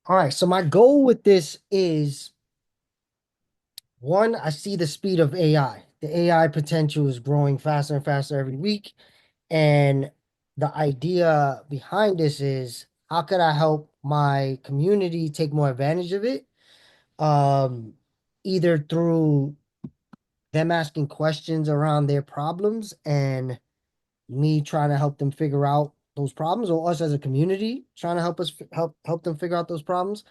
All right, so my goal with this is one, I see the speed of AI. The AI potential is growing faster and faster every week. And the idea behind this is how could I help my community take more advantage of it? Um, Either through them asking questions around their problems and me trying to help them figure out those problems, or us as a community trying to help them figure out those problems,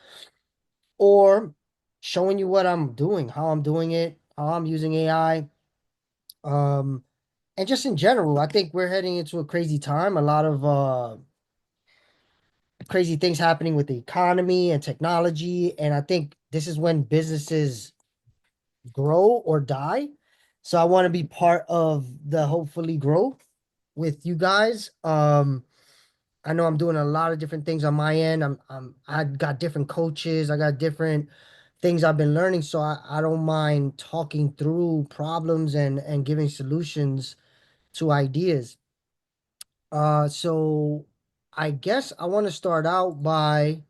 or showing you what I'm doing, how I'm doing it, how I'm using AI. Um, and just in general, I think we're heading into a crazy time. A lot of crazy things happening with the economy and technology. And I think this is when businesses grow or die. So I want to be part of the hopefully growth with you guys. I know I'm doing a lot of different things on my end. I got different coaches. I got different things I've been learning. So I don't mind talking through problems and giving solutions to ideas. So I guess I want to start out by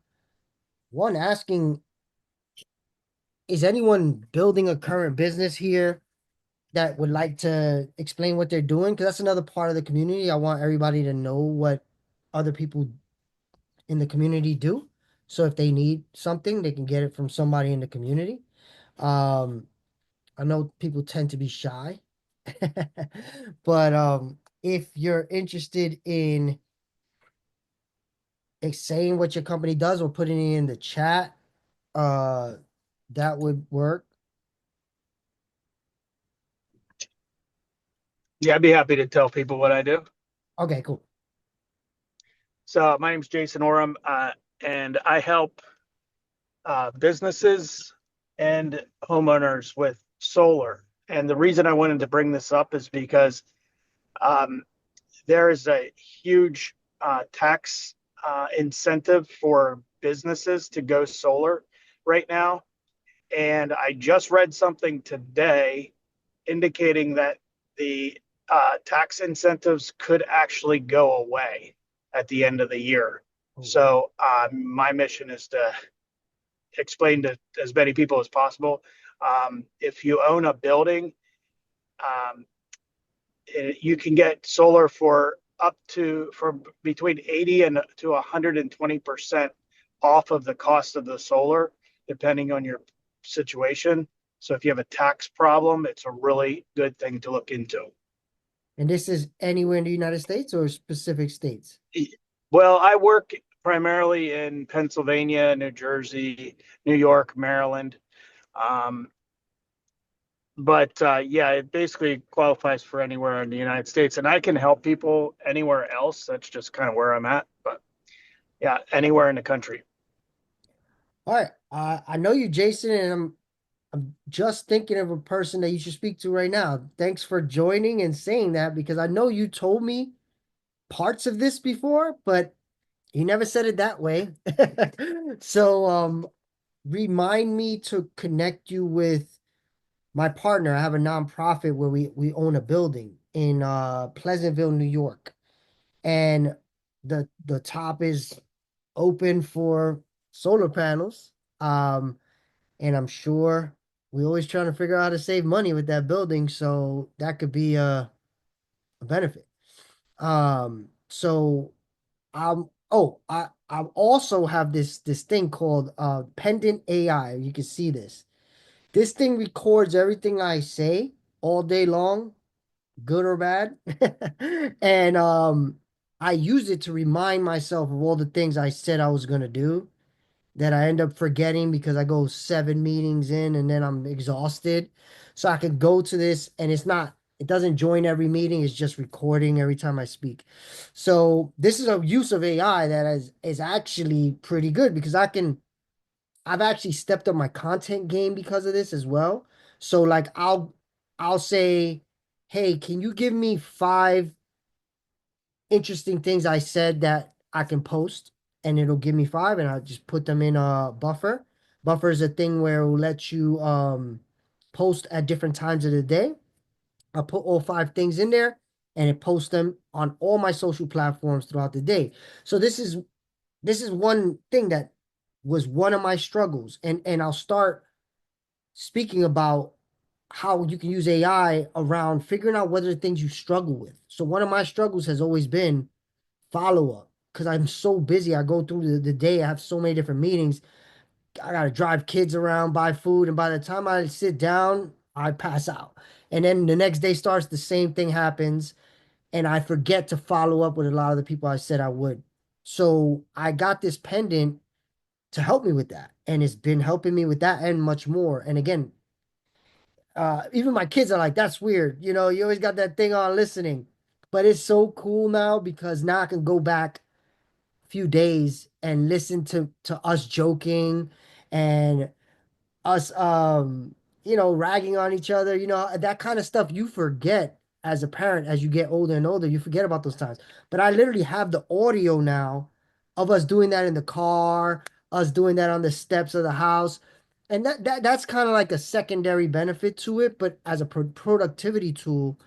one asking, is anyone building a current business here that would like to explain what they're doing? Because that's another part of the community. I want everybody to know what other people in the community do. So if they need something, they can get it from somebody in the community. Um, I know people tend to be shy, but if you're interested in saying what your company does or putting it in the chat, uh, that would work. Yeah, I'd be happy to tell people what I do. Okay, cool. So my name's Jason Oram, and I help businesses and homeowners with solar. And the reason I wanted to bring this up is because um, there is a huge tax incentive for businesses to go solar right now. And I just read something today indicating that the tax incentives could actually go away at the end of the year. Oh, So my mission is to explain to as many people as possible. If you own a building, um, you can get solar for up to for between 80 and to 120% off of the cost of the solar, depending on your situation. So if you have a tax problem, it's a really good thing to look into. and this is anywhere in the United States or specific states? Well, I work primarily in Pennsylvania, New Jersey, New York, Maryland. Um, but yeah, it basically qualifies for anywhere in the United States, and I can help people anywhere else. That's just kind of where I'm at. But yeah, anywhere in the country. All right. I know you, Jason, and I'm just thinking of a person that you should speak to right now. Thanks for joining and saying that because I know you told me parts of this before, but you never said it that way. So remind me to connect you with my partner. I have a nonprofit where we own a building in Pleasantville, New York. And the top is open for solar panels. Um and I'm sure we always trying to figure out how to save money with that building, so that could be a benefit. So I also have this thing called Pendant AI. You can see this. This thing records everything I say all day long, good or bad. And I use it to remind myself of all the things I said I was gonna do that I end up forgetting because I go 7 meetings in and then I'm exhausted. So I can go to this and it doesn't join every meeting, it's just recording every time I speak. So this is a use of AI that is actually pretty good because I've actually stepped up my content game because of this as well. So like I'll say, hey, can you give me 5 interesting things I said that I can post, and it'll give me 5, and I'll just put them in a buffer. Buffer is a thing where it will let you post at different times of the day. I'll put all 5 things in there and it posts them on all my social platforms throughout the day. So this is one thing that was one of my struggles. And I'll start speaking about how you can use AI around figuring out what are the things you struggle with. So one of my struggles has always been follow up because I'm so busy. I go through the day, I have so many different meetings. I gotta drive kids around, buy food, and by the time I sit down, I pass out. And then the next day starts, the same thing happens, and I forget to follow up with a lot of the people I said I would. So I got this pendant to help me with that, and it's been helping me with that and much more. And again, even my kids are like, "That's weird." You always got that thing on listening, but it's so cool now because now I can go back a few days and listen to us joking and us ragging on each other, that kind of stuff you forget as a parent as you get older and older. You forget about those times. But I literally have the audio now of us doing that in the car, us doing that on the steps of the house. And that's kind of like a secondary benefit to it, but as a productivity tool,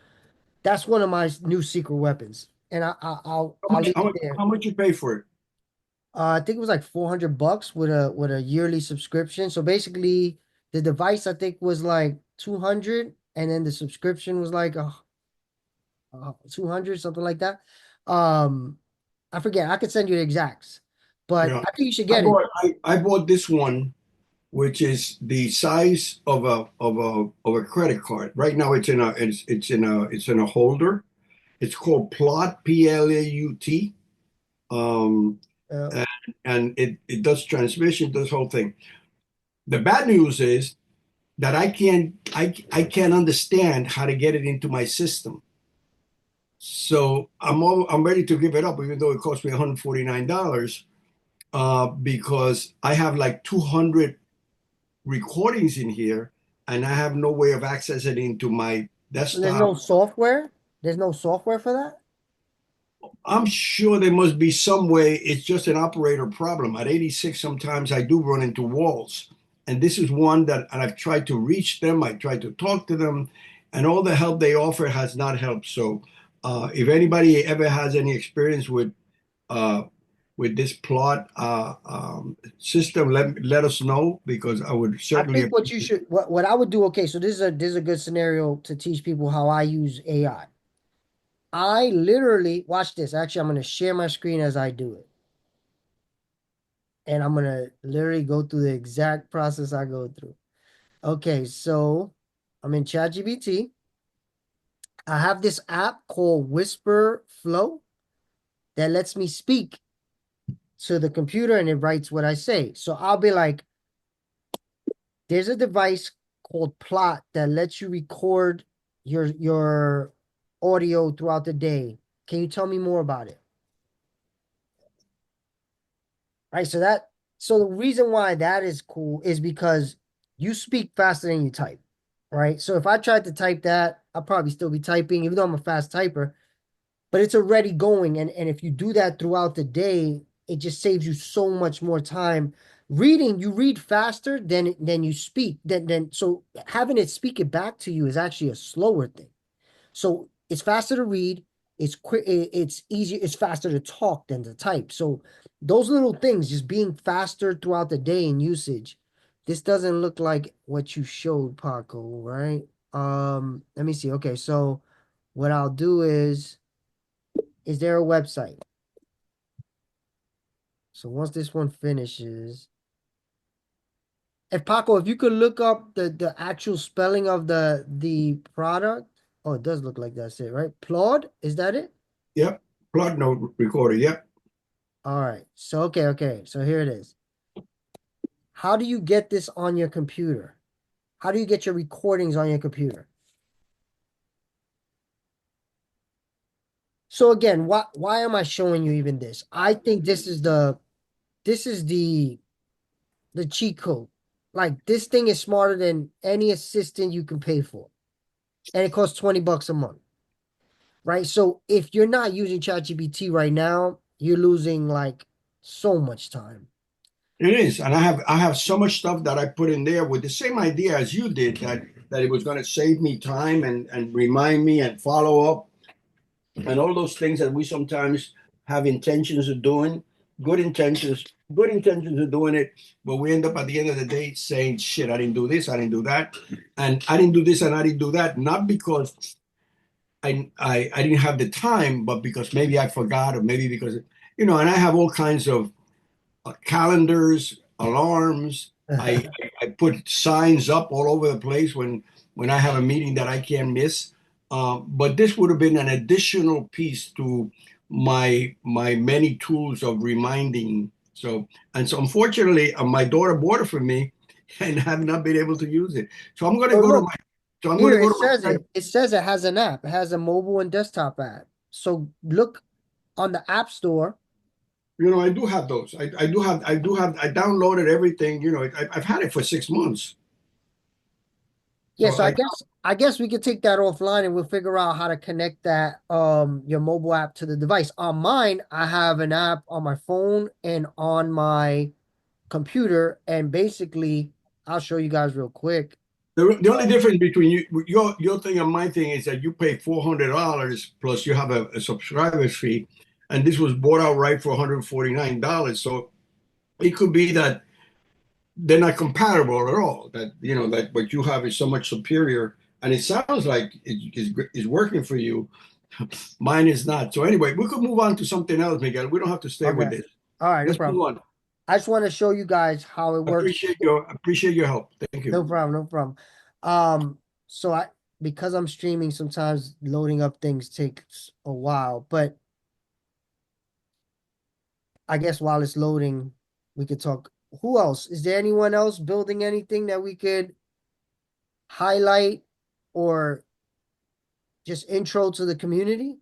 that's one of my new secret weapons. And I'll leave it there. How much you pay for it? I think it was like $400 with a yearly subscription. So basically, the device I think was like 200, and then the subscription was like 200, something like that. Um, I forget. I could send you the exacts, but Yeah. I think you should get it. I bought this one, which is the size of a credit card. Right now it's in a holder. It's called Plot, Plaut. Um Uh, and, and it does transmission, does whole thing. The bad news is that I can't understand how to get it into my system. So I'm ready to give it up, even though it cost me $149, because I have like 200 recordings in here, and I have no way of accessing it into my so there's desktop. no software. There's no software for that. I'm sure there must be some way. It's just an operator problem. At 86, sometimes I do run into walls. And this is one that, and I've tried to reach them, I tried to talk to them, and all the help they offer has not helped. So, if anybody ever has any experience uh, with this plot system, let us know, because I would I certainly think what you appreciate it. should, what I would do. Okay, so this is a good scenario to teach people how I use AI. I literally watch this. Actually, I'm going to share my screen as I do it. And I'm going to literally go through the exact process I go through. Okay, so I'm in ChatGPT. I have this app called Whisper Flow that lets me speak to the computer and it writes what I say. So I'll be like, there's a device called Plot that lets you record your audio throughout the day. Can you tell me more about it? Right. So the reason why that is cool is because you speak faster than you type. Right. So if I tried to type that, I'll probably still be typing, even though I'm a fast typer, but it's already going. And if you do that throughout the day, it just saves you so much more time. Reading, you read faster than you speak. Then so having it speak it back to you is actually a slower thing. So it's faster to read. It's quick. It's easier. It's faster to talk than to type. So those little things, just being faster throughout the day in usage. This doesn't look like what you showed, Paco, right? Let me see. Okay, so what I'll do is there a website? So once this one finishes, if Paco, if you could look up the actual spelling of the product. Oh, it does look like that's it, right? Plod, is that it? Yep. Plot note recorder. Yep. All right. So okay. So here it is. How do you get this on your computer? How do you get your recordings on your computer? So again, why am I showing you even this? I think this is the cheat code. Like this thing is smarter than any assistant you can pay for. And it costs $20 a month. Right? So if you're not using ChatGPT right now, you're losing like so much time. It is, and I have so much stuff that I put in there with the same idea as you did, that it was going to save me time and remind me and follow up and all those things that we sometimes have intentions of doing. good intentions of doing it, but we end up at the end of the day saying, shit, I didn't do this, I didn't do that, and I didn't do this and I didn't do that, not because I didn't have the time, but because maybe I forgot, or maybe because, and I have all kinds of calendars, alarms. I put signs up all over the place when I have a meeting that I can't miss. But this would have been an additional piece to my many tools of reminding. So unfortunately, my daughter bought it for me, and have not been able to use it. So I'm going to Oh, go to look, my. So I'm going to here go it to says my. it. It says it has an app. It has a mobile and desktop app. So look on the App Store. I do have those. I downloaded everything. I've had it for 6 months. Yeah, So so I guess we could take that offline and we'll figure out how to connect that your mobile app to the device. On mine, I have an app on my phone and on my computer, and basically I'll show you guys real quick. the only difference between your thing and my thing is that you pay $400 plus you have a subscriber fee, and this was bought outright for $149. So it could be that they're not compatible at all. That what you have is so much superior, and it sounds like is working for you. Mine is not. So anyway, we could move on to something else, Miguel. We don't have to stay with Okay. this. All right, no Let's move problem. on. I just want to show you guys how it works. Appreciate your help. Thank No you. problem, no problem. So because I'm streaming, sometimes loading up things takes a while, but I guess while it's loading, we could talk. Who else? Is there anyone else building anything that we could highlight or just intro to the community?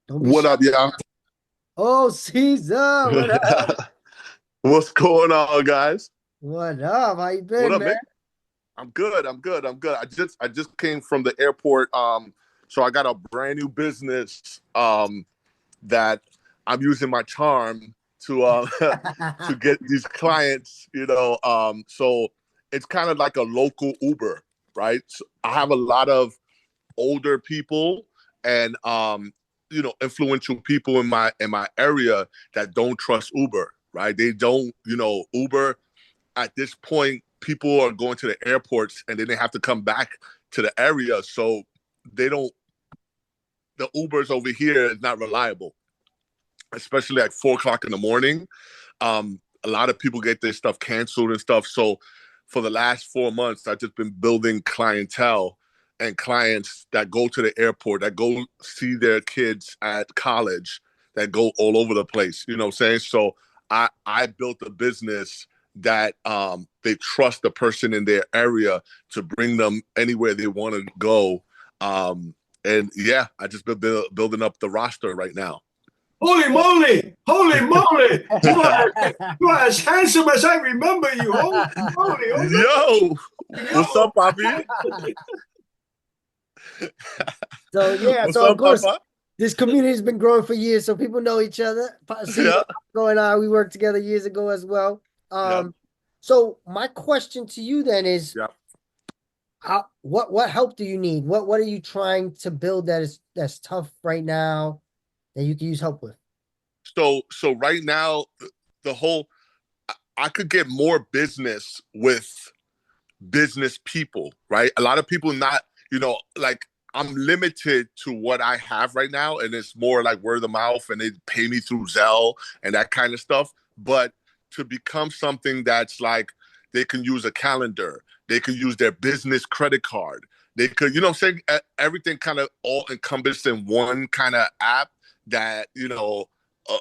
Don't be What shy. up, y'all? Oh, Caesar, what up? What's going on, guys? What up? How you What been, up, man? man? I'm good. I'm good. I just came from the airport. So I got a brand new business that I'm using my charm to to get these clients, so it's kind of like a local Uber, right? So I have a lot of older people and influential people in my area that don't trust Uber, right? They don't, Uber at this point, people are going to the airports and then they have to come back to the area. So they don't, the Ubers over here is not reliable, especially at 4 o'clock in the morning. A lot of people get their stuff canceled and stuff. So for the last 4 months, I've just been building clientele and clients that go to the airport, that go see their kids at college, that go all over the place. You know what I'm saying? So I built a business that they trust the person in their area to bring them anywhere they want to go. And yeah, I just been building up the roster right now. Holy moly! Holy moly! You are as handsome as I remember you. Holy moly! Yo, what's up, Papi? So yeah, What's so of up, course Papa? this community has been growing for years, so people know each other. See Yeah, going on. We worked together years ago as well. yeah, So my question to you then is, yeah. what help do you need? What are you trying to build that's tough right now that you can use help with? So right now, the whole I could get more business with business people, right? A lot of people not, like I'm limited to what I have right now, and it's more like word of mouth, and they pay me through Zelle and that kind of stuff. But to become something that's like they can use a calendar, they could use their business credit card, they could, what I'm saying, everything kind of all encompassed in one kind of app that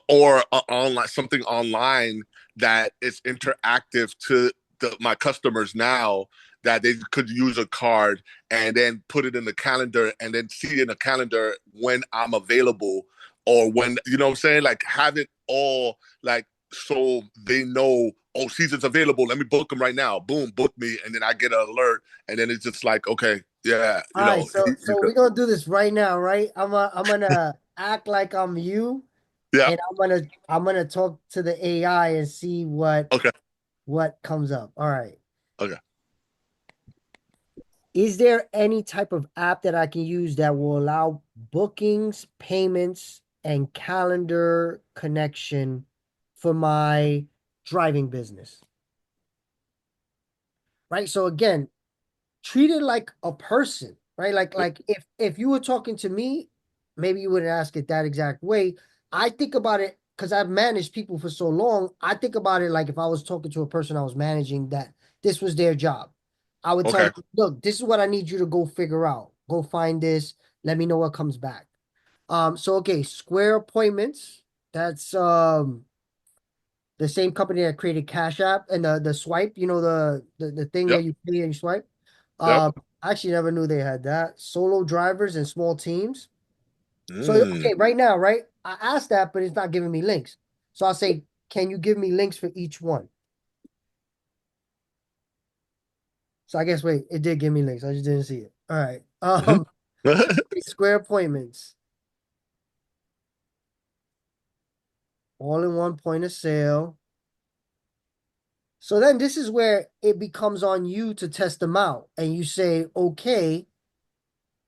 or online something online that is interactive to my customers now, that they could use a card and then put it in the calendar and then see in the calendar when I'm available, or when, what I'm saying, like have it all like so they know, oh, Caesar's available, let me book him right now. Boom, book me, and then I get an alert, and then it's just like, okay, yeah, All right, so we're gonna do this right now, right? I'm gonna act like I'm you, yeah, and I'm gonna talk to the AI and see okay, what comes up. All right. okay. Is there any type of app that I can use that will allow bookings, payments, and calendar connection for my driving business. Right? So again, treat it like a person, right? Like if you were talking to me, maybe you wouldn't ask it that exact way. I think about it because I've managed people for so long. I think about it like if I was talking to a person I was managing, that this was their job. I would tell Okay. them, look, this is what I need you to go figure out. Go find this. Let me know what comes back. So okay, Square Appointments. That's the same company that created Cash App and the swipe, the thing Yep. that you pay and you swipe. Yep. I actually never knew they had that. Solo drivers and small teams. So Mm. okay, right now, right? I asked that, but it's not giving me links. So I'll say, can you give me links for each one? So I guess wait, it did give me links. I just didn't see it. All right. Square Appointments. All in one point of sale. So then this is where it becomes on you to test them out. And you say, okay,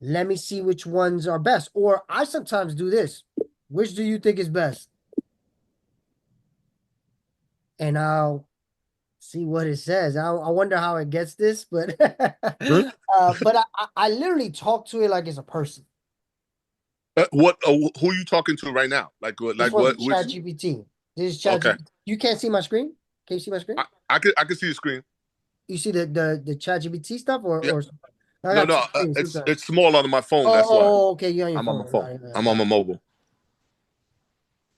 let me see which ones are best. Or I sometimes do this. Which do you think is best? And I'll see what it says. I wonder how it gets this, but but I literally talk to it like it's a person. What? Who are you talking to right now? Like what? This Like was what? with Which? ChatGPT. This is Okay. ChatGPT. You can't see my screen? Can you see my screen? I could see the screen. You see the ChatGPT stuff Yeah. or I No, got two no. screens. Two It's times. small on my phone. Oh, That's why okay. You're on your I'm on my phone. phone. Got it, got it, I'm got on it. my mobile.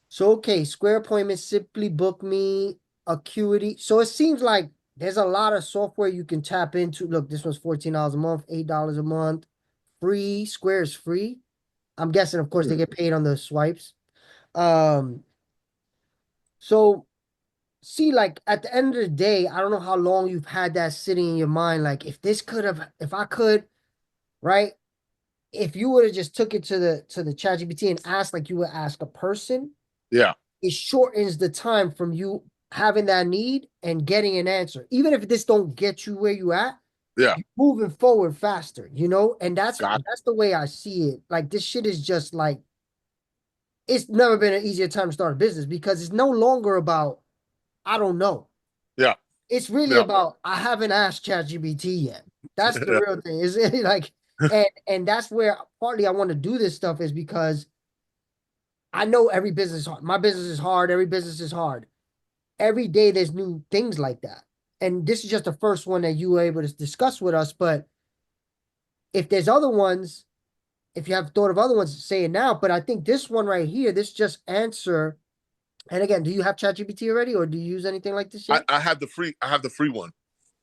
So okay, Square Appointments, Simply Book Me, Acuity. So it seems like there's a lot of software you can tap into. Look, this one's $14 a month, $8 a month, free. Square is free. I'm guessing, of course, they get paid on the swipes. Um, so see, like at the end of the day, I don't know how long you've had that sitting in your mind. Like, if I could, right? If you would have just took it to the ChatGPT and asked like you would ask a person, Yeah. it shortens the time from you having that need and getting an answer. Even if this don't get you where you at, Yeah. you're moving forward faster, and that's Got. that's the way I see it. Like this shit is just like it's never been an easier time to start a business because it's no longer about I don't know. Yeah. It's really Yeah. about I haven't asked ChatGPT yet. That's the real thing. Is it like and that's where partly I want to do this stuff is because I know every business is hard. My business is hard. Every business is hard. Every day there's new things like that. And this is just the first one that you were able to discuss with us. But if there's other ones, if you have thought of other ones, say it now. But I think this one right here, this just answer. And again, do you have ChatGPT already or do you use anything like this yet? I have the free. I have the free one.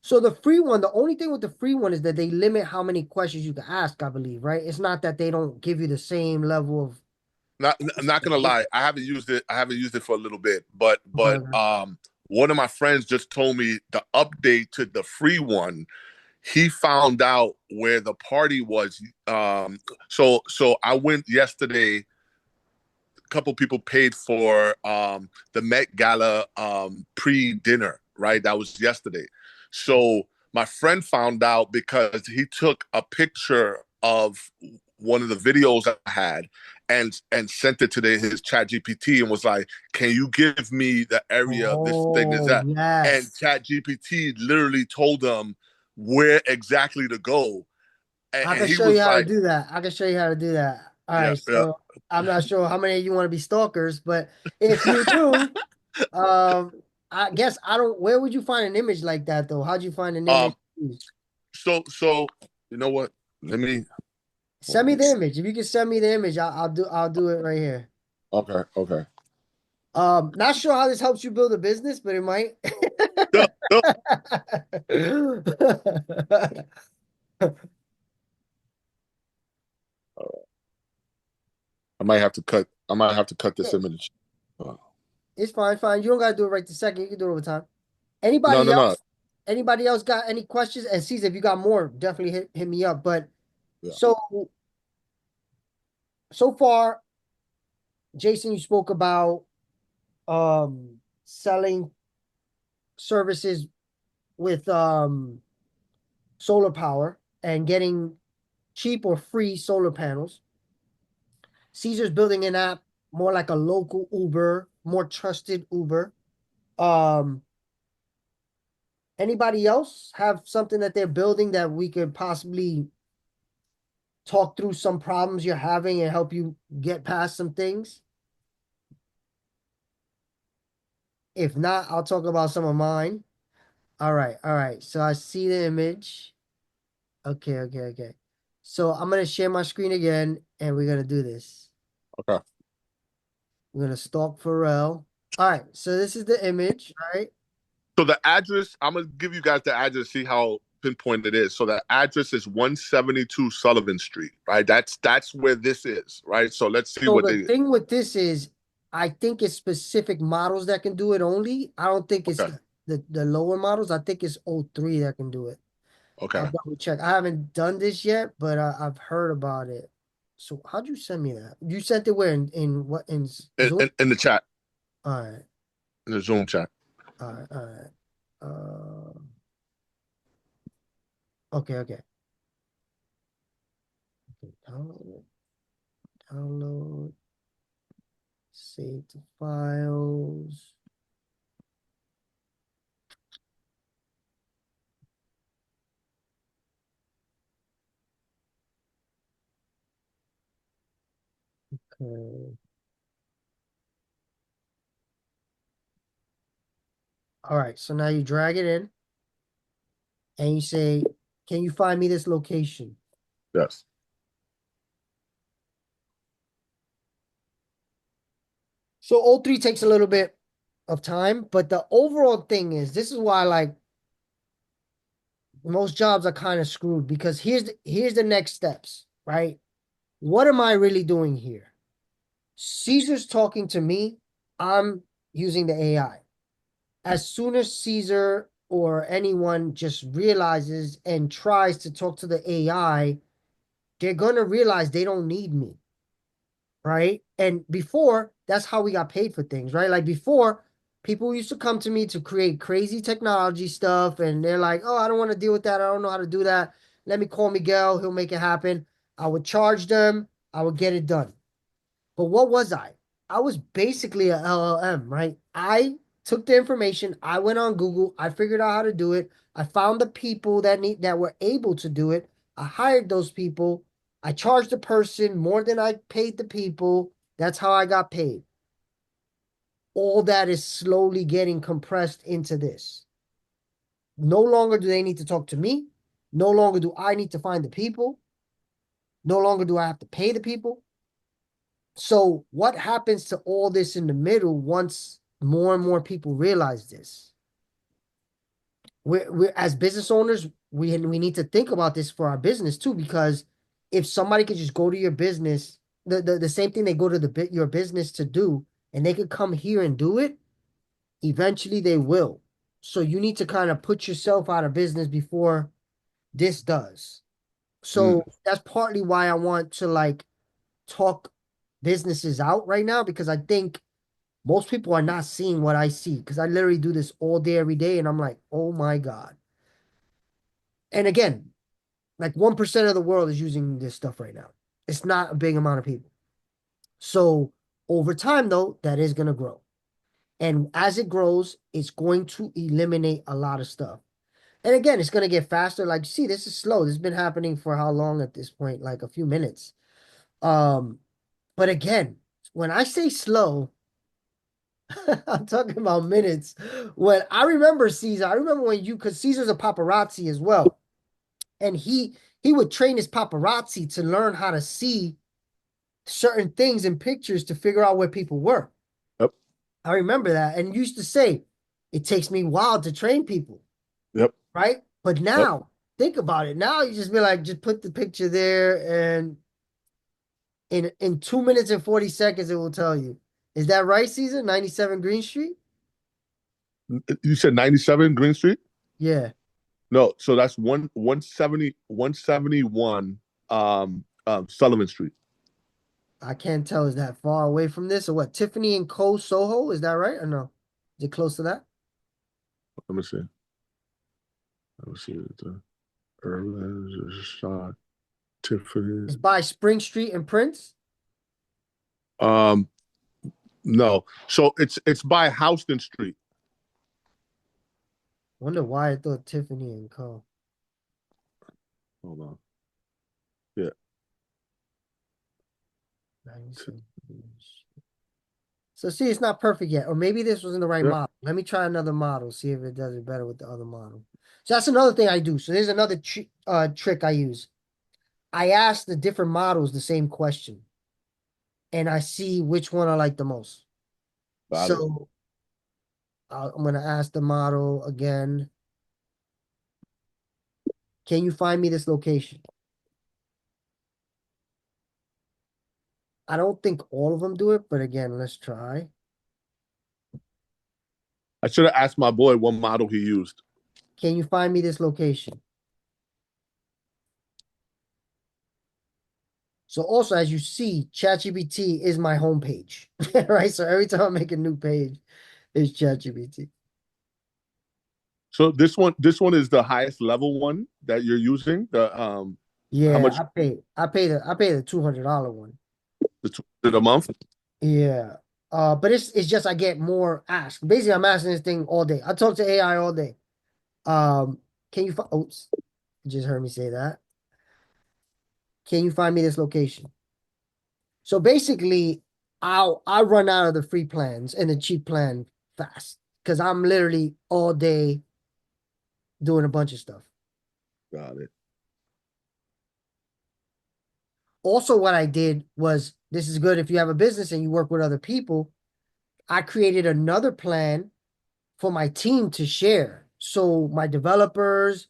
So the free one, the only thing with the free one is that they limit how many questions you can ask, I believe, right? It's not that they don't give you the same level of I'm not gonna lie. I haven't used it. I haven't used it for a little bit. But okay. one of my friends just told me the update to the free one. He found out where the party was. So I went yesterday. A couple people paid for the Met Gala pre-dinner. Right, that was yesterday. So my friend found out because he took a picture of one of the videos I had and sent it to his chat GPT and was like, can you give me the area this thing is Oh, at? And yes. chat GPT literally told them where exactly to go. I And can he show you was how to like, do that. I can show you how to do that. All yeah, right. yeah. So I'm not sure how many of you want to be stalkers, but if you do, um, I guess I don't. Where would you find an image like that though? How'd you find an image? Um, so you know what? Let me Send me the image. If you can send me the image, I'll do it right here. okay, okay. Not sure how this helps you build a business, but it might. No, no, I might have to cut this Yeah, image. it's fine, fine. You don't gotta do it right this second. You can do it over time. No, Anybody no, no. else? Anybody else got any questions? And Caesar, if you got more, definitely hit me up. But Yeah. so far, Jason, you spoke about selling services with solar power and getting cheap or free solar panels. Caesar's building an app more like a local Uber, more trusted Uber. Um, Anybody else have something that they're building that we could possibly talk through some problems you're having and help you get past some things? If not, I'll talk about some of mine. All right, all right. So I see the image. Okay, okay, okay. So I'm gonna share my screen again and we're gonna do this. Okay. We're gonna stalk Pharrell. All right, so this is the image, right? So the address, I'm gonna give you guys the address, see how pinpoint it is. So the address is 172 Sullivan Street, right? That's where this is, right? So let's see So what the they. thing with this is, I think it's specific models that can do it only. I don't think it's Okay. the lower models. I think it's O3 that can do it. I'll Okay. double check. I haven't done this yet, but I've heard about it. So how'd you send me that? You sent it where in what in Zoom? In the chat, All right, in the Zoom chat. all right, all right. Okay, okay. Okay, download it. Download. Save the files. Okay. All right, so now you drag it in and you say, can you find me this location? Yes. So O3 takes a little bit of time, but the overall thing is this is why like most jobs are kind of screwed because here's the next steps, right? What am I really doing here? Caesar's talking to me. I'm using the AI. As soon as Caesar or anyone just realizes and tries to talk to the AI, they're going to realize they don't need me, right? And before, that's how we got paid for things, right? Like before, people used to come to me to create crazy technology stuff, and they're like, oh, I don't want to deal with that. I don't know how to do that. Let me call Miguel. He'll make it happen. I would charge them, I would get it done. But what was I? I was basically a LLM, right? I took the information, I went on Google, I figured out how to do it. I found the people that were able to do it. I hired those people. I charged the person more than I paid the people. That's how I got paid. All that is slowly getting compressed into this. No longer do they need to talk to me. No longer do I need to find the people. No longer do I have to pay the people. So what happens to all this in the middle once more and more people realize this? We're as business owners, we need to think about this for our business too, because if somebody could just go to your business, the same thing they go to your business to do, and they could come here and do it, eventually they will. So you need to kind of put yourself out of business before this does. Mm. So that's partly why I want to like talk businesses out right now, because I think most people are not seeing what I see, because I literally do this all day, every day, and I'm like, oh my God. And again, like 1% of the world is using this stuff right now. It's not a big amount of people. So over time, though, that is going to grow. And as it grows, it's going to eliminate a lot of stuff. And again, it's going to get faster. Like, see, this is slow. This has been happening for how long at this point? Like a few minutes. But again, when I say slow, I'm talking about minutes. When I remember Caesar, I remember when because Caesar's a paparazzi as well, and he would train his paparazzi to learn how to see certain things in pictures to figure out where people were. Yep. I remember that, and used to say, "It takes me a while to train people," Yep. right? But Yep. now, think about it. Now you just be like, just put the picture there, and in 2 minutes and 40 seconds, it will tell you. Is that right, Caesar? 97 Green Street? You said 97 Green Street? Yeah. No, so that's 171 Sullivan Street. I can't tell. Is that far away from this or what? Tiffany and Co. Soho? Is that right or no? Is it close to that? Let me see. Let me see. The Urban shot Tiffany. It's by Spring Street and Prince. Um, No. So it's by Houston Street. Wonder why I thought Tiffany and Co. Hold on. Yeah. 97. So see, it's not perfect yet, or maybe this wasn't the right Yeah. model. Let me try another model, see if it does it better with the other model. So that's another thing I do. So there's another trick I use. I ask the different models the same question, and I see which one I like the most. Got it. So I'm gonna ask the model again. Can you find me this location? I don't think all of them do it, but again, let's try. I should have asked my boy what model he used. Can you find me this location? So also, as you see, ChatGPT is my homepage, right? So every time I make a new page, it's ChatGPT. So this one is the highest level one that you're using. The how Yeah, much I pay the $200 one. the 200 a month? Yeah. But it's just I get more asked. Basically, I'm asking this thing all day. I talk to AI all day. Can you find? Oops, you just heard me say that. Can you find me this location? So basically, I run out of the free plans and the cheap plan fast because I'm literally all day doing a bunch of stuff. Got it. Also, what I did was this is good if you have a business and you work with other people. I created another plan for my team to share. So my developers,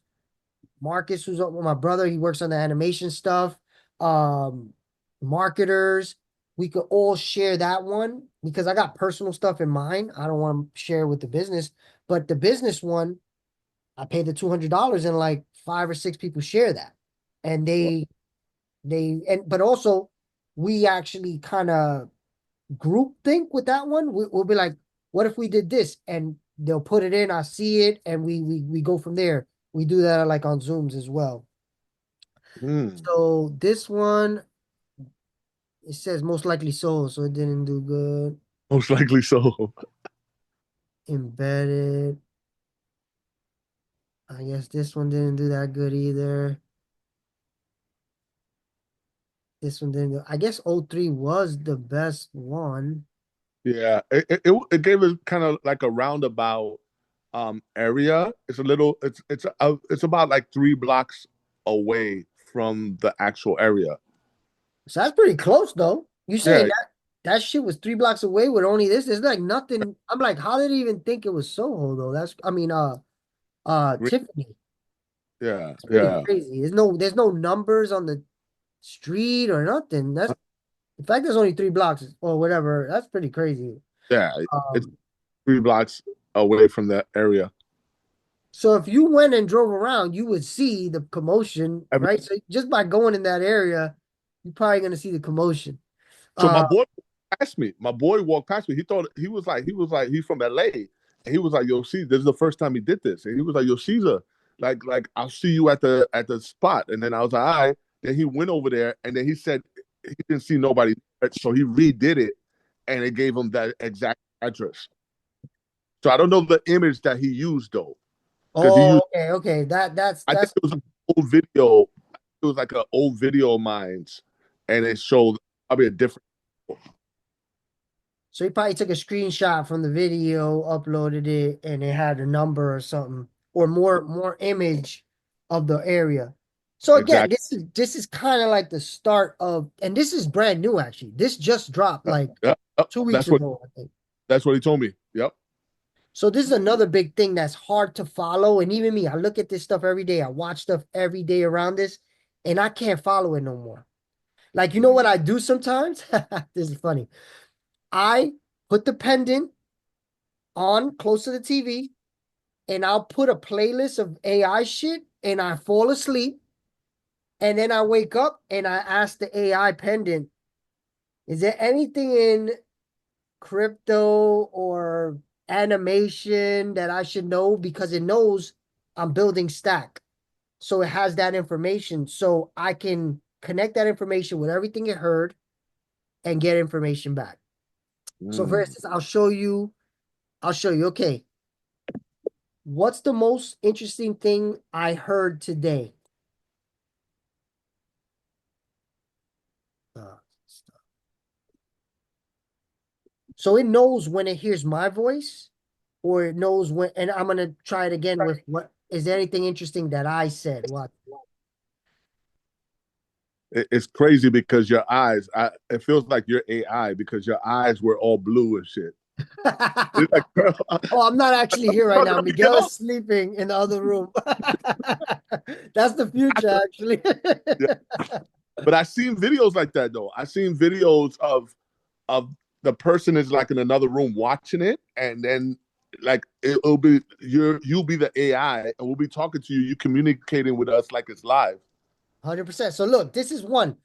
Marcus, who's my brother, he works on the animation stuff. Um, Marketers, we could all share that one because I got personal stuff in mine. I don't want to share with the business, but the business one, I pay the $200 and like 5 or 6 people share that, and but also we actually kind of group think with that one. We'll be like, what if we did this? And they'll put it in, I see it, and we go from there. We do that like on Zooms as well. Hmm. So this one, it says most likely so it didn't do good. Most likely so. Embedded. I guess this one didn't do that good either. This one didn't go. I guess O3 was the best one. Yeah, it gave us kind of like a roundabout area. It's a little it's about like 3 blocks away from the actual area. So that's pretty close though. You saying Yeah, that shit was 3 blocks away with only this? It's like nothing. I'm like, how did he even think it was Soho though? re- Tiffany. yeah, It's pretty yeah. crazy. There's no numbers on the street or nothing. That's in fact there's only 3 blocks or whatever. That's pretty crazy. Yeah, it's Um, 3 blocks away from that area. so if you went and drove around, you would see the commotion, Every- right? So just by going in that area, you're probably gonna see the commotion. So my Uh, boy asked me. My boy walked past me. He thought he's from LA, and he was like, "Yo, see, this is the first time he did this." And he was like, "Yo, Caesar, like I'll see you at the spot." And then I was like, "All right." Then he went over there, and then he said he didn't see nobody, so he redid it, and it gave him that exact address. So I don't know the image that he used though, because he oh, used. okay. That's I think that's it was an old video. It was like an old video of mine, and it showed probably a different. so he probably took a screenshot from the video, uploaded it, and it had a number or something, or more image of the area. So again, Exactly. this is kind of like the start of, and this is brand new actually. This just dropped like Yeah, 2 weeks that's what ago, I think. that's what he told me. Yep. So this is another big thing that's hard to follow. And even me, I look at this stuff every day. I watch stuff every day around this, and I can't follow it no more. Like, you know what I do sometimes? This is funny. I put the pendant on close to the TV, and I'll put a playlist of AI shit, and I fall asleep. And then I wake up and I ask the AI pendant, is there anything in crypto or animation that I should know? Because it knows I'm building Stack. So it has that information. So I can connect that information with everything it heard and get information back. So for Mm. instance, I'll show you. Okay. What's the most interesting thing I heard today? Uh, So it knows when it hears my voice, or it knows when, and I'm gonna try it again with what is there anything interesting that I said? What? It's crazy because your eyes, it feels like you're AI because your eyes were all blue and shit. It's like, Oh, I'm not actually here right talking now. to Miguel Miguel. is sleeping in the other room. That's the future, actually. Yeah. But I seen videos like that though. I seen videos of the person is like in another room watching it, and then like it'll be you'll be the AI, and we'll be talking to you. You communicating with us like it's live. 100%. So look, this is one.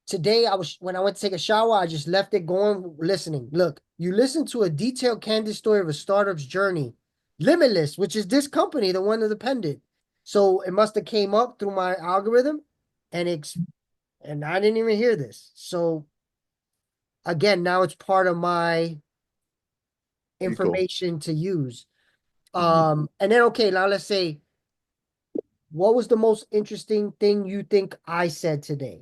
Today, when I went to take a shower, I just left it going, listening. Look, you listen to a detailed, candid story of a startup's journey. Limitless, which is this company, the one that depended. So it must have came up through my algorithm, and I didn't even hear this. So again, now it's part of my Eco. information to use. Mhm. And then okay, now let's say, what was the most interesting thing you think I said today?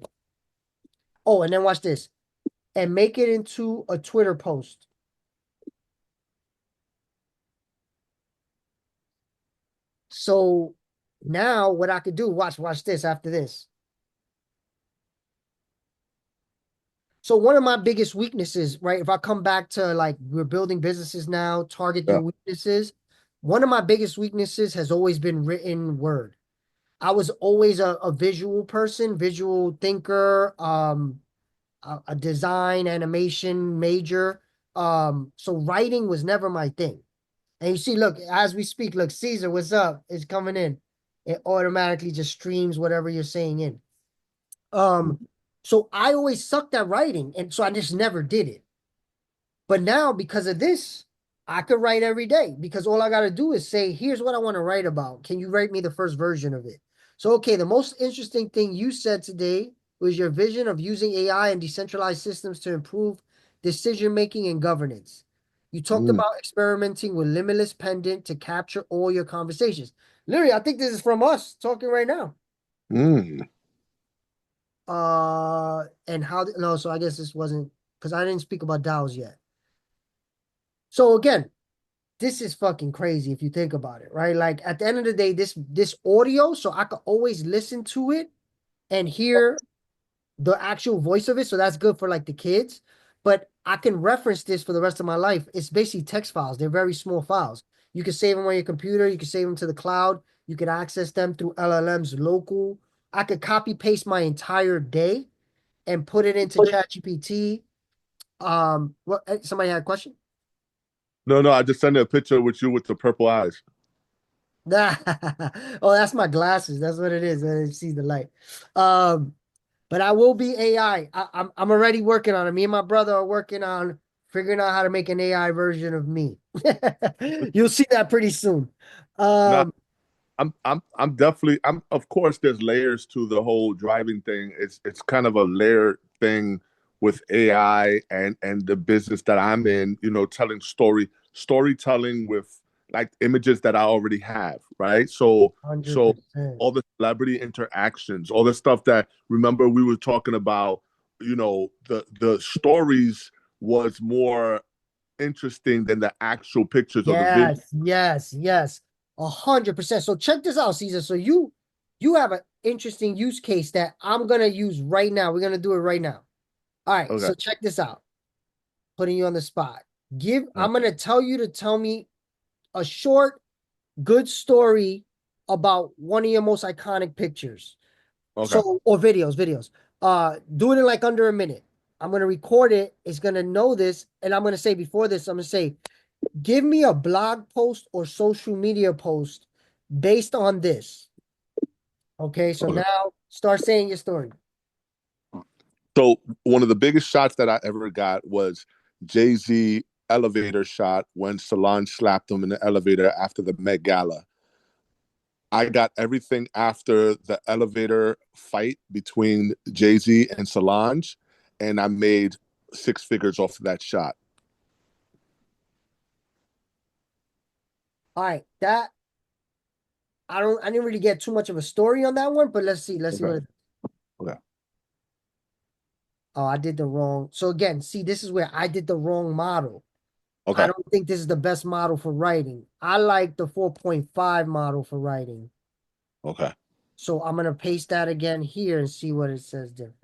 Oh, and then watch this, and make it into a Twitter post. So now what I could do, watch this after this. So one of my biggest weaknesses, right? If I come back to like we're building businesses now, target Yeah. your weaknesses. One of my biggest weaknesses has always been written word. I was always a visual person, visual thinker, a design animation major. So writing was never my thing. And you see, look, as we speak, look, Caesar, what's up? Is coming in. It automatically just streams whatever you're saying in. So I always sucked at writing, and so I just never did it. But now, because of this, I could write every day because all I got to do is say, here's what I want to write about. Can you write me the first version of it? So, okay, the most interesting thing you said today was your vision of using AI and decentralized systems to improve decision making and governance. You talked Mm. about experimenting with limitless pendant to capture all your conversations. Literally, I think this is from us talking right now. Mm. And how, no, so I guess this wasn't because I didn't speak about DAOs yet. So again, this is fucking crazy if you think about it, right? Like at the end of the day, this audio, so I could always listen to it and hear the actual voice of it. So that's good for like the kids. But I can reference this for the rest of my life. It's basically text files. They're very small files. You can save them on your computer. You can save them to the cloud. You can access them through LLMs local. I could copy paste my entire day and put it into ChatGPT. What? Somebody had a question? No, no, I just sent a picture with you with the purple eyes. Oh, that's my glasses. That's what it is. I see the light. Um, but I will be AI. I'm already working on it. Me and my brother are working on figuring out how to make an AI version of me. You'll see that pretty soon. No, Um, I'm definitely I'm of course there's layers to the whole driving thing. It's kind of a layered thing with AI and the business that I'm in, telling storytelling with like images that I already have, right? So 100%. all the celebrity interactions, all the stuff that remember we were talking about, the stories was more interesting than the actual pictures or the video. Yes, yes, yes. 100%. So check this out, Caesar. So you have an interesting use case that I'm gonna use right now. We're gonna do it right now. All right, Okay. so check this out. Putting you on the spot. Uh, I'm gonna tell you to tell me a short, good story about one of your most iconic pictures. Okay. So, or videos. Do it in like under a minute. I'm gonna record it. It's gonna know this, and I'm gonna say before this, I'm gonna say, give me a blog post or social media post based on this. Okay, so Okay. now start saying your story. So one of the biggest shots that I ever got was Jay-Z elevator shot when Solange slapped him in the elevator after the Met Gala. I got everything after the elevator fight between Jay-Z and Solange, and I made six figures off of that shot. All right, that I didn't really get too much of a story on that one, but let's see. Let's see Okay. what Okay. oh, I did the wrong. So again, see, this is where I did the wrong model. I Okay. don't think this is the best model for writing. I like the 4.5 model for writing. Okay. So I'm gonna paste that again here and see what it says different.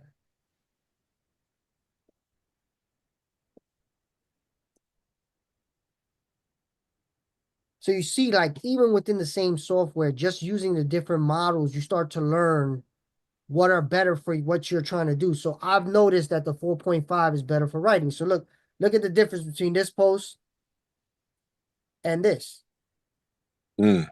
So you see, like even within the same software, just using the different models, you start to learn what are better for what you're trying to do. So I've noticed that the 4.5 is better for writing. So look at the difference between this post and this. Mm.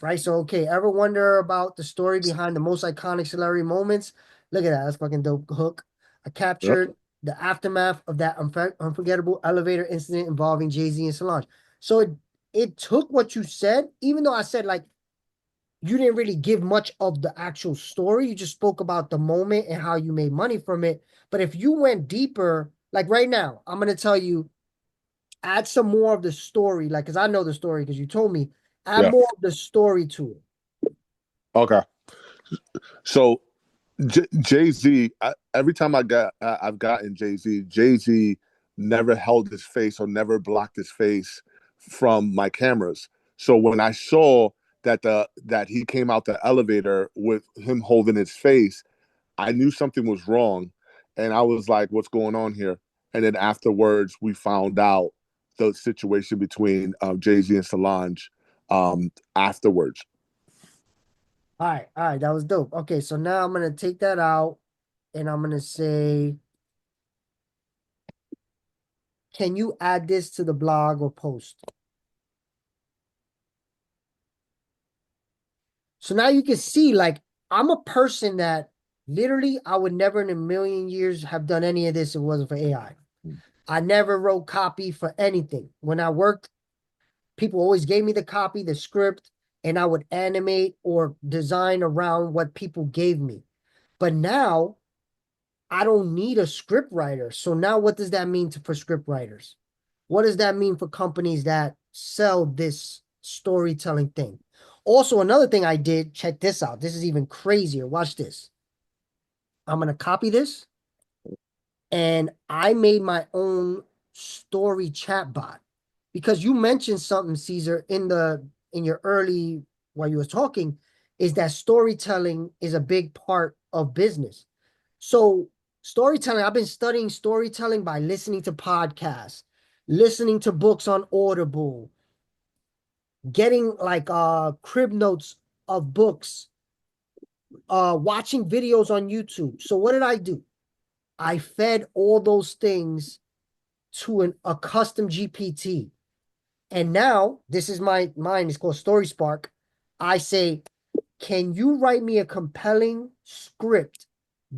Right? So, okay, ever wonder about the story behind the most iconic celebrity moments? Look at that. That's fucking dope hook. I Yep. captured the aftermath of that unforgettable elevator incident involving Jay-Z and Solange. So it took what you said, even though I said like you didn't really give much of the actual story. You just spoke about the moment and how you made money from it. But if you went deeper, like right now, I'm gonna tell you, add some more of the story, like because I know the story because you told me, add Yeah. more of the story to it. Okay. So Jay Z, every time I've gotten Jay Z never held his face or never blocked his face from my cameras. So when I saw that he came out the elevator with him holding his face, I knew something was wrong, and I was like, "What's going on here?" And then afterwards, we found out the situation between Jay Z and Solange afterwards. All right, that was dope. Okay, so now I'm gonna take that out and I'm gonna say, can you add this to the blog or post? So now you can see, like, I'm a person that literally I would never in a million years have done any of this if it wasn't for AI. I never wrote copy for anything. When I worked, people always gave me the copy, the script, and I would animate or design around what people gave me. But now I don't need a script writer. So now what does that mean for script writers? What does that mean for companies that sell this storytelling thing? Also, another thing I did, check this out. This is even crazier. Watch this. I'm going to copy this and I made my own story chatbot because you mentioned something, Caesar, in your early while you were talking, is that storytelling is a big part of business. So storytelling, I've been studying storytelling by listening to podcasts, listening to books on Audible, getting like crib notes of books, watching videos on YouTube. So what did I do? I fed all those things to a custom GPT. And now this is mine, it's called Story Spark. I say, can you write me a compelling script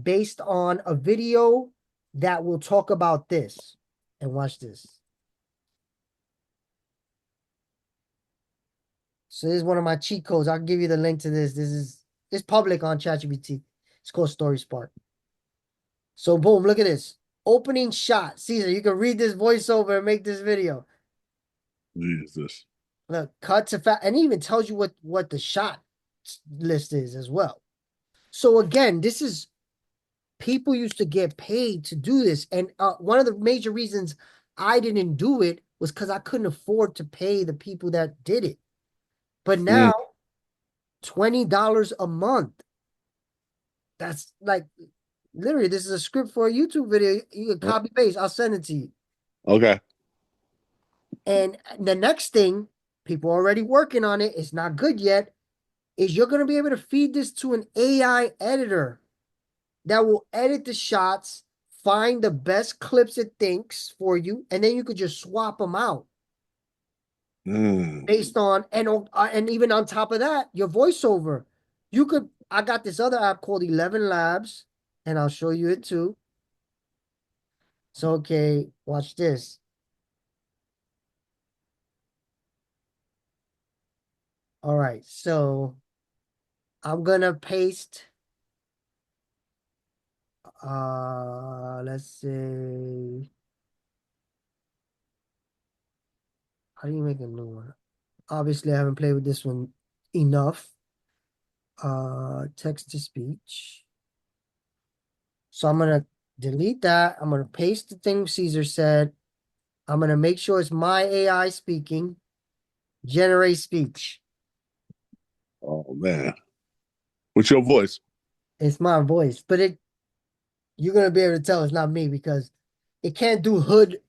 based on a video that will talk about this? And watch this. So this is one of my cheat codes. I'll give you the link to this. It's public on ChatGPT. It's called Story Spark. So boom, look at this. Opening shot. Caesar, you can read this voiceover and make this video. Jesus. Look, cut to fat, and it even tells you what the shot list is as well. So again, this is people used to get paid to do this, and one of the major reasons I didn't do it was because I couldn't afford to pay the people that did it. But now, $20 a month. That's like literally this is a script for a YouTube video. You can copy paste. I'll send it to you. Okay. And the next thing, people are already working on it. It's not good yet. Is you're going to be able to feed this to an AI editor that will edit the shots, find the best clips it thinks for you, and then you could just swap them out Mm. based on and even on top of that, your voiceover. You could. I got this other app called 11 Labs, and I'll show you it too. So okay, watch this. All right, so I'm gonna paste. Let's say, how do you make a new one? Obviously, I haven't played with this one enough. Text to speech. So I'm gonna delete that. I'm gonna paste the thing Caesar said. I'm gonna make sure it's my AI speaking. Generate speech. Oh man, what's your voice? It's my voice, but you're gonna be able to tell it's not me because it can't do hood.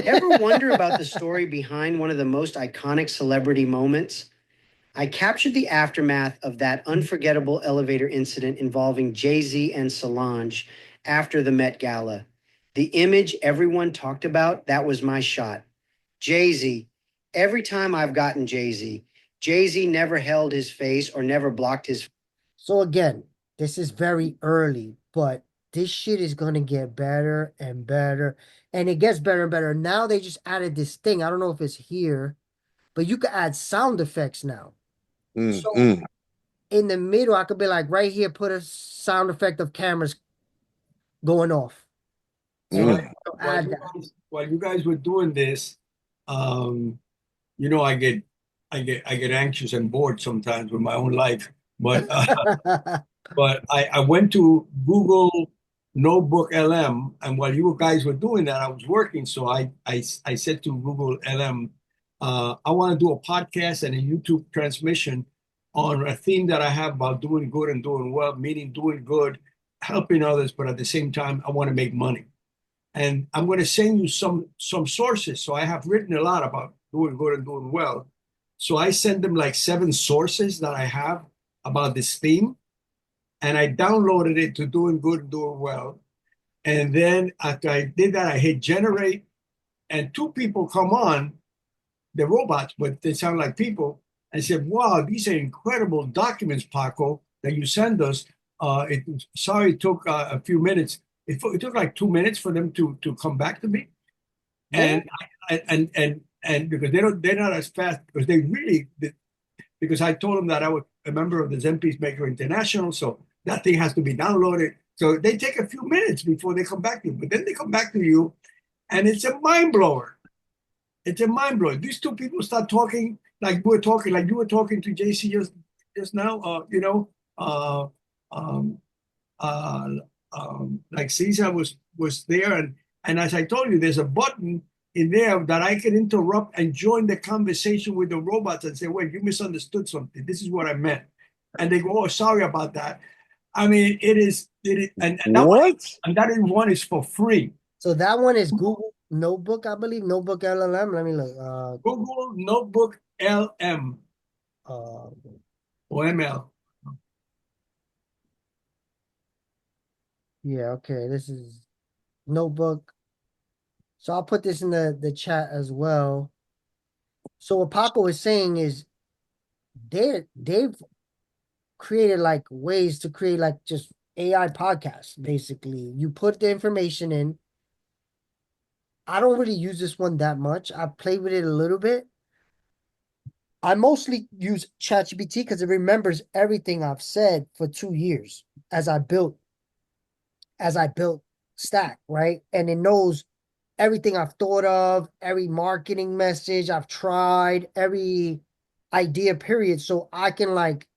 Ever wonder about the story behind one of the most iconic celebrity moments? I captured the aftermath of that unforgettable elevator incident involving Jay-Z and Solange after the Met Gala. The image everyone talked about, that was my shot. Jay-Z, every time I've gotten Jay-Z, Jay-Z never held his face or never blocked his. So again, this is very early, but this shit is gonna get better and better, and it gets better and better. Now they just added this thing. I don't know if it's here, but you can add sound effects now. Mm, So mm. in the middle, I could be like right here, put a sound effect of cameras going off. So And Mm. it'll add while you guys were doing this, um, you know, I get anxious and bored sometimes with my own life. But that. but I went to Google Notebook LM, and while you guys were doing that, I was working. So I said to Google LM, I want to do a podcast and a YouTube transmission on a theme that I have about doing good and doing well, meaning doing good, helping others, but at the same time, I want to make money. And I'm going to send you some sources. So I have written a lot about doing good and doing well. So I send them like 7 sources that I have about this theme, and I downloaded it to doing good and doing well. And then after I did that, I hit generate, and 2 people come on, the robots, but they sound like people. I said, "Wow, these are incredible documents, Paco, that you send us." Sorry, it took a few minutes. It took like 2 minutes for them to come back to me, and and because they're not as fast because they really because I told them that I was a member of the Zen Peacemaker International, so that thing has to be downloaded. So they take a few minutes before they come back to you, but then they come back to you, and it's a mind blower. It's a mind blower. These 2 people start talking like we're talking, like you were talking to JC just now. Uh, um, uh, like Caesar was there, and as I told you, there's a button in there that I can interrupt and join the conversation with the robots and say, "Wait, you misunderstood something. This is what I meant," and they go, "Oh, sorry about that." I mean, What? and that one is for free. So that one is Google Notebook, I believe. Notebook LLM. Let me look. Google Notebook LM Uh, or ML. yeah, okay. This is Notebook. So I'll put this in the chat as well. So what Paco is saying is they've created like ways to create like just AI podcasts, basically. You put the information in. I don't really use this one that much. I played with it a little bit. I mostly use ChatGPT because it remembers everything I've said for 2 years as I built Stack, right? And it knows everything I've thought of, every marketing message I've tried, every idea, period. So I can like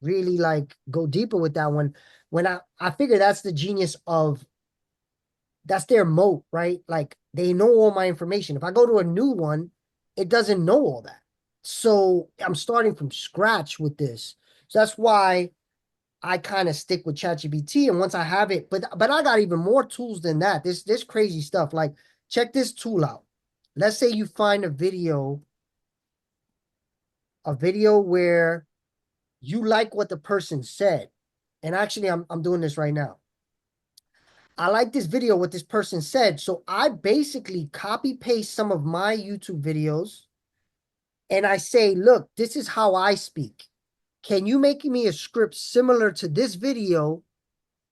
really like go deeper with that one. When I figure that's the genius of that's their moat, right? Like they know all my information. If I go to a new one, it doesn't know all that. So I'm starting from scratch with this. So that's why I kind of stick with ChatGPT. And once I have it, but I got even more tools than that. This crazy stuff. Like check this tool out. Let's say you find a video where you like what the person said. And actually I'm doing this right now. I like this video, what this person said. So I basically copy paste some of my YouTube videos and I say, look, this is how I speak. Can you make me a script similar to this video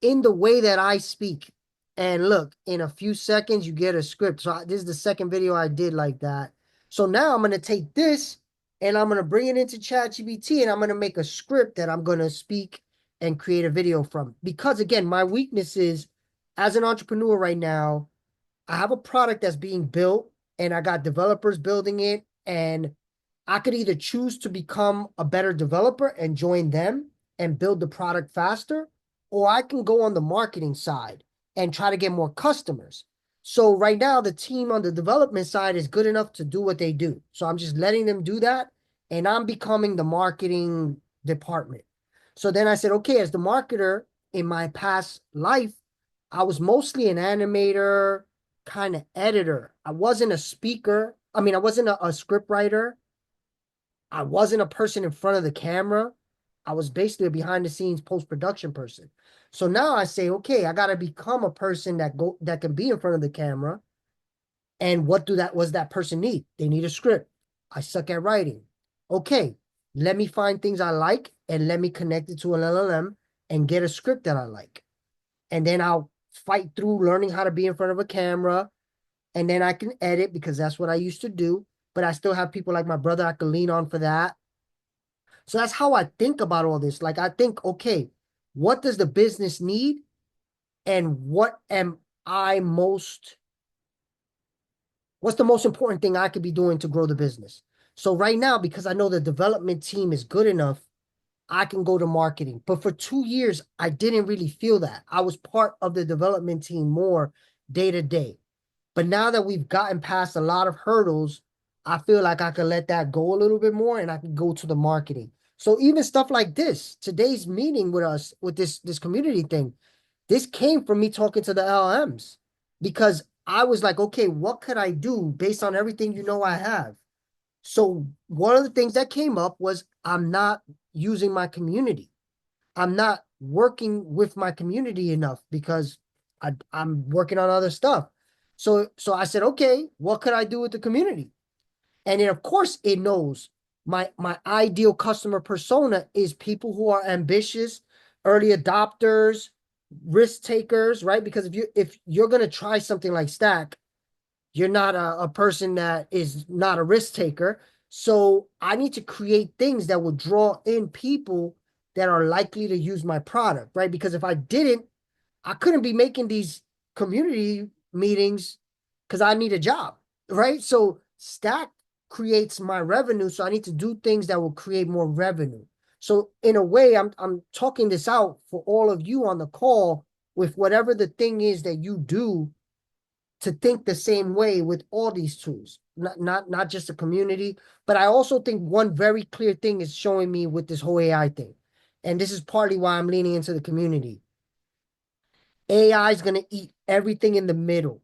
in the way that I speak? And look, in a few seconds, you get a script. So this is the second video I did like that. So now I'm going to take this and I'm going to bring it into ChatGPT and I'm going to make a script that I'm going to speak and create a video from. Because again, my weakness is as an entrepreneur right now, I have a product that's being built and I got developers building it and I could either choose to become a better developer and join them and build the product faster, or I can go on the marketing side and try to get more customers. So right now, the team on the development side is good enough to do what they do. So I'm just letting them do that, and I'm becoming the marketing department. So then I said, okay, as the marketer in my past life, I was mostly an animator, kind of editor. I wasn't a speaker. I mean, I wasn't a script writer. I wasn't a person in front of the camera. I was basically a behind the scenes post-production person. So now I say, okay, I gotta become a person that can be in front of the camera. And what was that person need? They need a script. I suck at writing. Okay, let me find things I like and let me connect it to an LLM and get a script that I like. And then I'll fight through learning how to be in front of a camera. And then I can edit because that's what I used to do. But I still have people like my brother I can lean on for that. So that's how I think about all this. Like I think, okay, what does the business need? And I most what's the most important thing I could be doing to grow the business? So right now, because I know the development team is good enough, I can go to marketing. But for 2 years, I didn't really feel that. I was part of the development team more day to day. But now that we've gotten past a lot of hurdles, I feel like I can let that go a little bit more and I can go to the marketing. So even stuff like this, today's meeting with us, with this community thing, this came from me talking to the LMs because I was like, okay, what could I do based on everything I have? So one of the things that came up was I'm not using my community. I'm not working with my community enough because I'm working on other stuff. So I said, okay, what could I do with the community? And then of course it knows my ideal customer persona is people who are ambitious, early adopters, risk takers, right? Because if you're gonna try something like Stack, you're not a person that is not a risk taker. So I need to create things that will draw in people that are likely to use my product, right? Because if I didn't, I couldn't be making these community meetings because I need a job, right? So Stack creates my revenue, so I need to do things that will create more revenue. So in a way, I'm talking this out for all of you on the call with whatever the thing is that you do to think the same way with all these tools, not just the community. But I also think one very clear thing is showing me with this whole AI thing. And this is partly why I'm leaning into the community. AI is going to eat everything in the middle.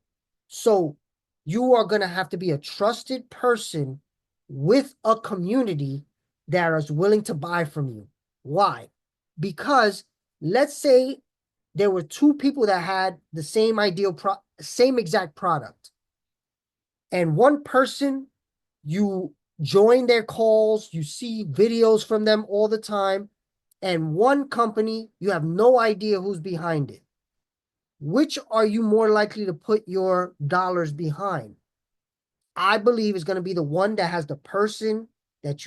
So you are going to have to be a trusted person with a community that is willing to buy from you. Why? Because let's say there were two people that had the same same exact product. And one person, you join their calls, you see videos from them all the time. And one company, you have no idea who's behind it. Which are you more likely to put your dollars behind? I believe is going to be the one that has the person that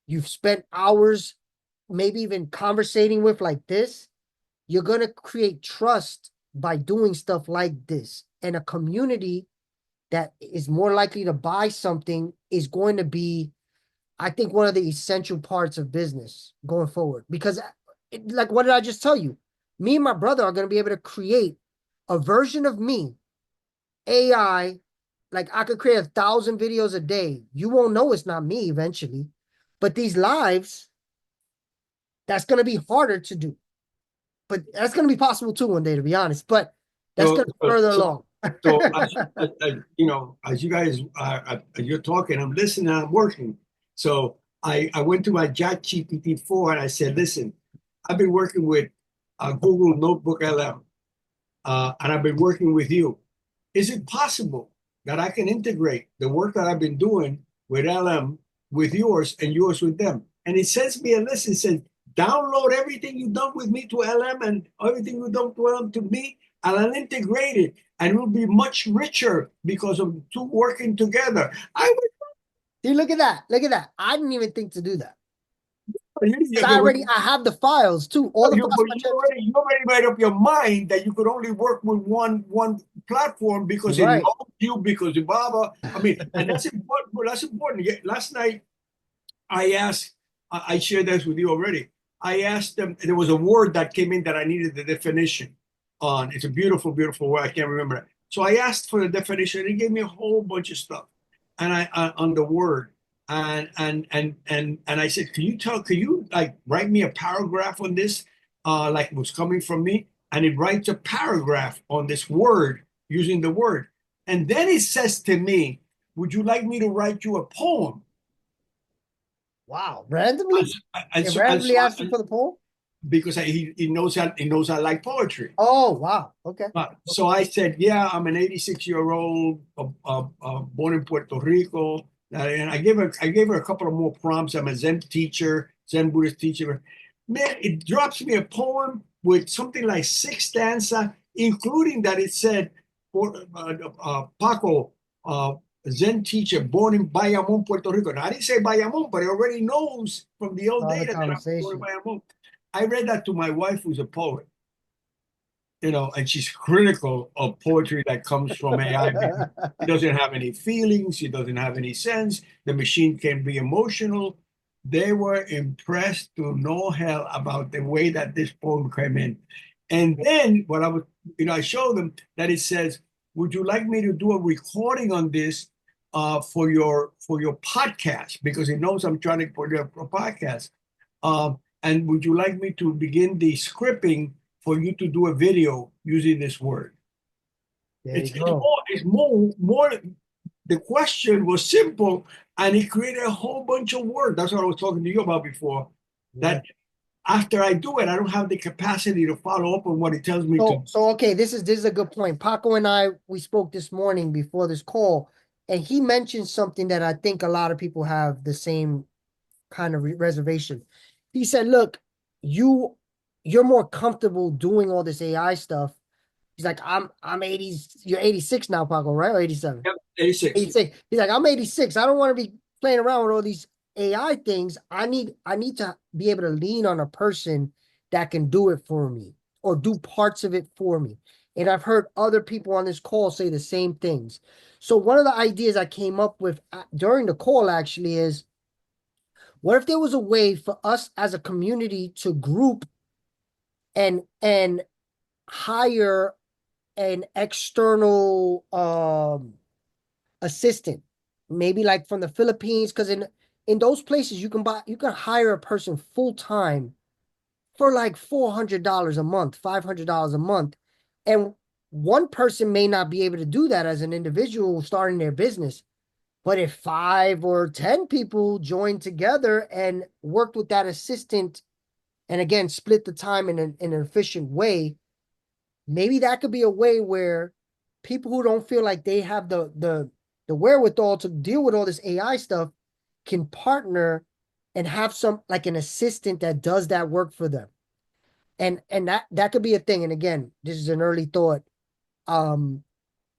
you've spent hours, maybe even conversating with like this. You're going to create trust by doing stuff like this. And a community that is more likely to buy something is going to be, I think, one of the essential parts of business going forward. Because, like, what did I just tell you? Me and my brother are going to be able to create a version of me, AI. Like, I could create 1,000 videos a day. You won't know it's not me eventually. But these lives, that's going to be harder to do. But that's going to be possible too one day, to be honest. But that's going to be further along. So, as you guys as you're talking, I'm listening, I'm working. So I went to my ChatGPT 4 and I said, listen, I've been working with Google Notebook LM, and I've been working with you. Is it possible that I can integrate the work that I've been doing with LM with yours and yours with them? And it sends me a list. It says, download everything you've done with me to LM and everything you've done to LM to me, and I'll integrate it. And it will be much richer because of the two working together. See, look at that. Look at that. I didn't even think to do that. 'Cause I have the files too. All the files. But you already made up your mind that you could only work with one platform because it Right. knows you, because of Baba. I mean, and that's important. Well, that's important. Last night I asked, I shared this with you already. I asked them, there was a word that came in that I needed the definition on. It's a beautiful, beautiful word. I can't remember it. So I asked for the definition, and he gave me a whole bunch of stuff, and on the word, and I said, can you like write me a paragraph on this, like it was coming from me, and it writes a paragraph on this word using the word, and then it says to me, "Would you like me to write you a poem?" Wow. Randomly? And It so, randomly asked you for the poll? because he knows I like poetry. Oh, wow. Okay. So I said, yeah, I'm an 86-year-old, born in Puerto Rico, and I gave her a couple of more prompts. I'm a Zen teacher, Zen Buddhist teacher. Man, it drops me a poem with something like 6 stanzas, including that it said, Paco, Zen teacher, born in Bayamon, Puerto Rico. Now, I didn't say Bayamon, but he already knows from the old Saw the data that I'm born in conversation. Bayamon. I read that to my wife, who's a poet, and she's critical of poetry that comes from AI because it doesn't have any feelings, it doesn't have any sense. The machine can be emotional. They were impressed to no hell about the way that this poem came in. And then what I showed them that it says, "Would you like me to do a recording on this for your podcast?" Because it knows I'm trying to put a podcast. And would you like me to begin the scripting for you to do a video using this word? There you It's go. more. The question was simple, and it created a whole bunch of work. That's what I was talking to you about before. Yeah. That after I do it, I don't have the capacity to follow up on what it tells me to. So okay, this is a good point. Paco and I, we spoke this morning before this call, and he mentioned something that I think a lot of people have the same kind of reservation. He said, "Look, you you're more comfortable doing all this AI stuff." He's like, I'm 80s, you're 86 now, Paco, right? Or 87? Yep, 86. 86. He's like, I'm 86. I don't want to be playing around with all these AI things. I need to be able to lean on a person that can do it for me or do parts of it for me. And I've heard other people on this call say the same things. So one of the ideas I came up with during the call actually is, what if there was a way for us as a community to group and hire an external assistant, maybe like from the Philippines, because in those places you can hire a person full time for like $400 a month, $500 a month, and one person may not be able to do that as an individual starting their business. But if 5 or 10 people joined together and worked with that assistant, and again split the time in an efficient way, maybe that could be a way where people who don't feel like they have the wherewithal to deal with all this AI stuff can partner and have some like an assistant that does that work for them. And that could be a thing. And again, this is an early thought. Um,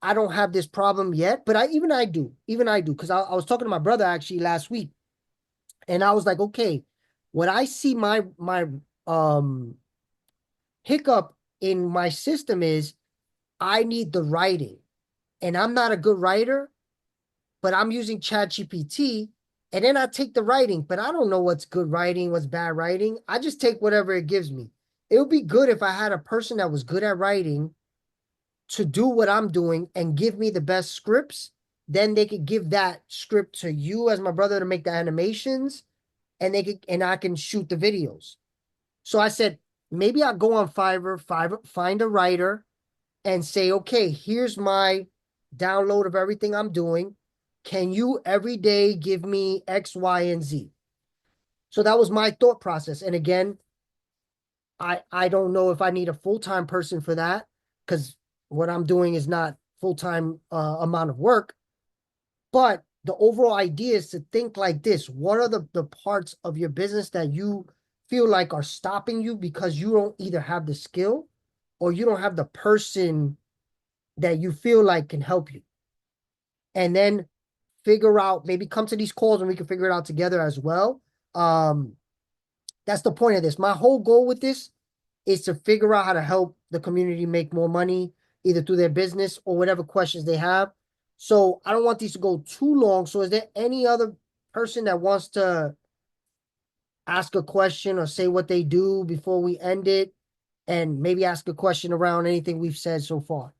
I don't have this problem yet, but I do. Even I do. Because I was talking to my brother actually last week, and I was like, okay, what I see my um hiccup in my system is I need the writing. And I'm not a good writer, but I'm using ChatGPT. And then I take the writing, but I don't know what's good writing, what's bad writing. I just take whatever it gives me. It would be good if I had a person that was good at writing to do what I'm doing and give me the best scripts. Then they could give that script to you as my brother to make the animations, and I can shoot the videos. So I said, maybe I'll go on Fiverr, find a writer and say, okay, here's my download of everything I'm doing. Can you every day give me X, Y, and Z? So that was my thought process. And again, I don't know if I need a full-time person for that, because what I'm doing is not full-time amount of work. But the overall idea is to think like this. What are the parts of your business that you feel like are stopping you because you don't either have the skill or you don't have the person that you feel like can help you? And then figure out, maybe come to these calls and we can figure it out together as well. That's the point of this. My whole goal with this is to figure out how to help the community make more money, either through their business or whatever questions they have. So I don't want these to go too long. So is there any other person that wants to ask a question or say what they do before we end it? And maybe ask a question around anything we've said so far.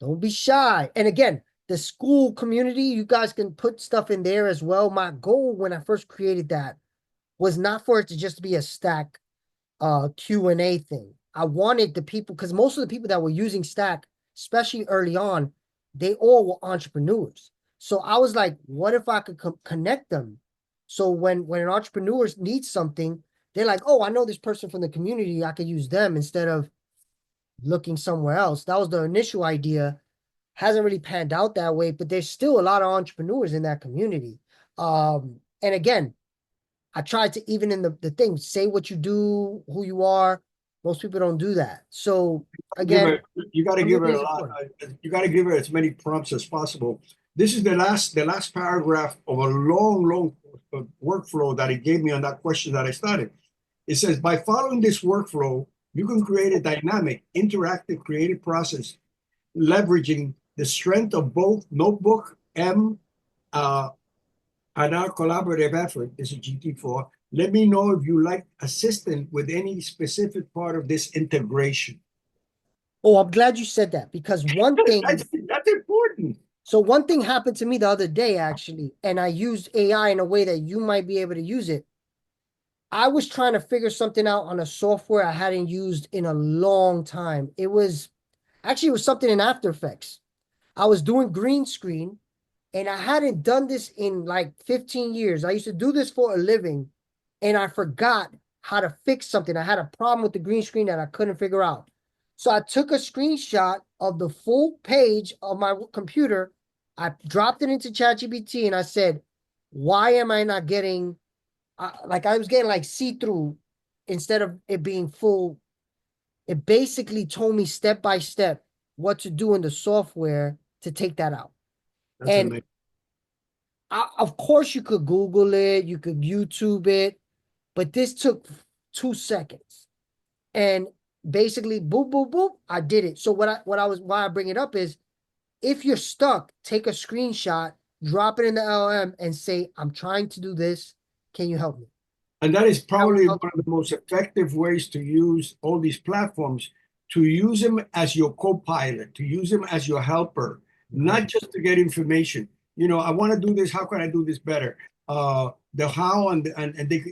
Don't be shy. And again, the school community, you guys can put stuff in there as well. My goal when I first created that was not for it to just be a Stack Q&A thing. I wanted the people, because most of the people that were using Stack, especially early on, they all were entrepreneurs. So I was like, what if I could connect them? So when an entrepreneur needs something, they're like, oh, I know this person from the community. I could use them instead of looking somewhere else. That was the initial idea. Hasn't really panned out that way, but there's still a lot of entrepreneurs in that community. And again, I tried to, even in the thing, say what you do, who you are. Most people don't do that. So again, You got to give her community a is lot. important. You got to give her as many prompts as possible. This is the last paragraph of a long workflow that it gave me on that question that I started. It says, by following this workflow, you can create a dynamic, interactive, creative process, leveraging the strength of both Notebook M and our collaborative effort. This is GT4. Let me know if you like assistance with any specific part of this integration. Oh, I'm glad you said that, because one thing, That's important. so one thing happened to me the other day, actually, and I used AI in a way that you might be able to use it. I was trying to figure something out on a software I hadn't used in a long time. It was something in After Effects. I was doing green screen and I hadn't done this in like 15 years. I used to do this for a living and I forgot how to fix something. I had a problem with the green screen that I couldn't figure out. So I took a screenshot of the full page of my computer. I dropped it into ChatGPT and I said, why am I not getting, like I was getting like see-through instead of it being full. It basically told me step by step what to do in the software to take that out. That's And amazing. of course, you could Google it, you could YouTube it, but this took 2 seconds. And basically, boop, boop, boop, I did it. So why I bring it up is, if you're stuck, take a screenshot, drop it in the LM, and say, I'm trying to do this. Can you help me? And that is probably one of the most effective ways to use all these platforms, to use them as your co-pilot, to use them as your helper, not just to get information. You know, I want to do this. How can I do this better? The how and they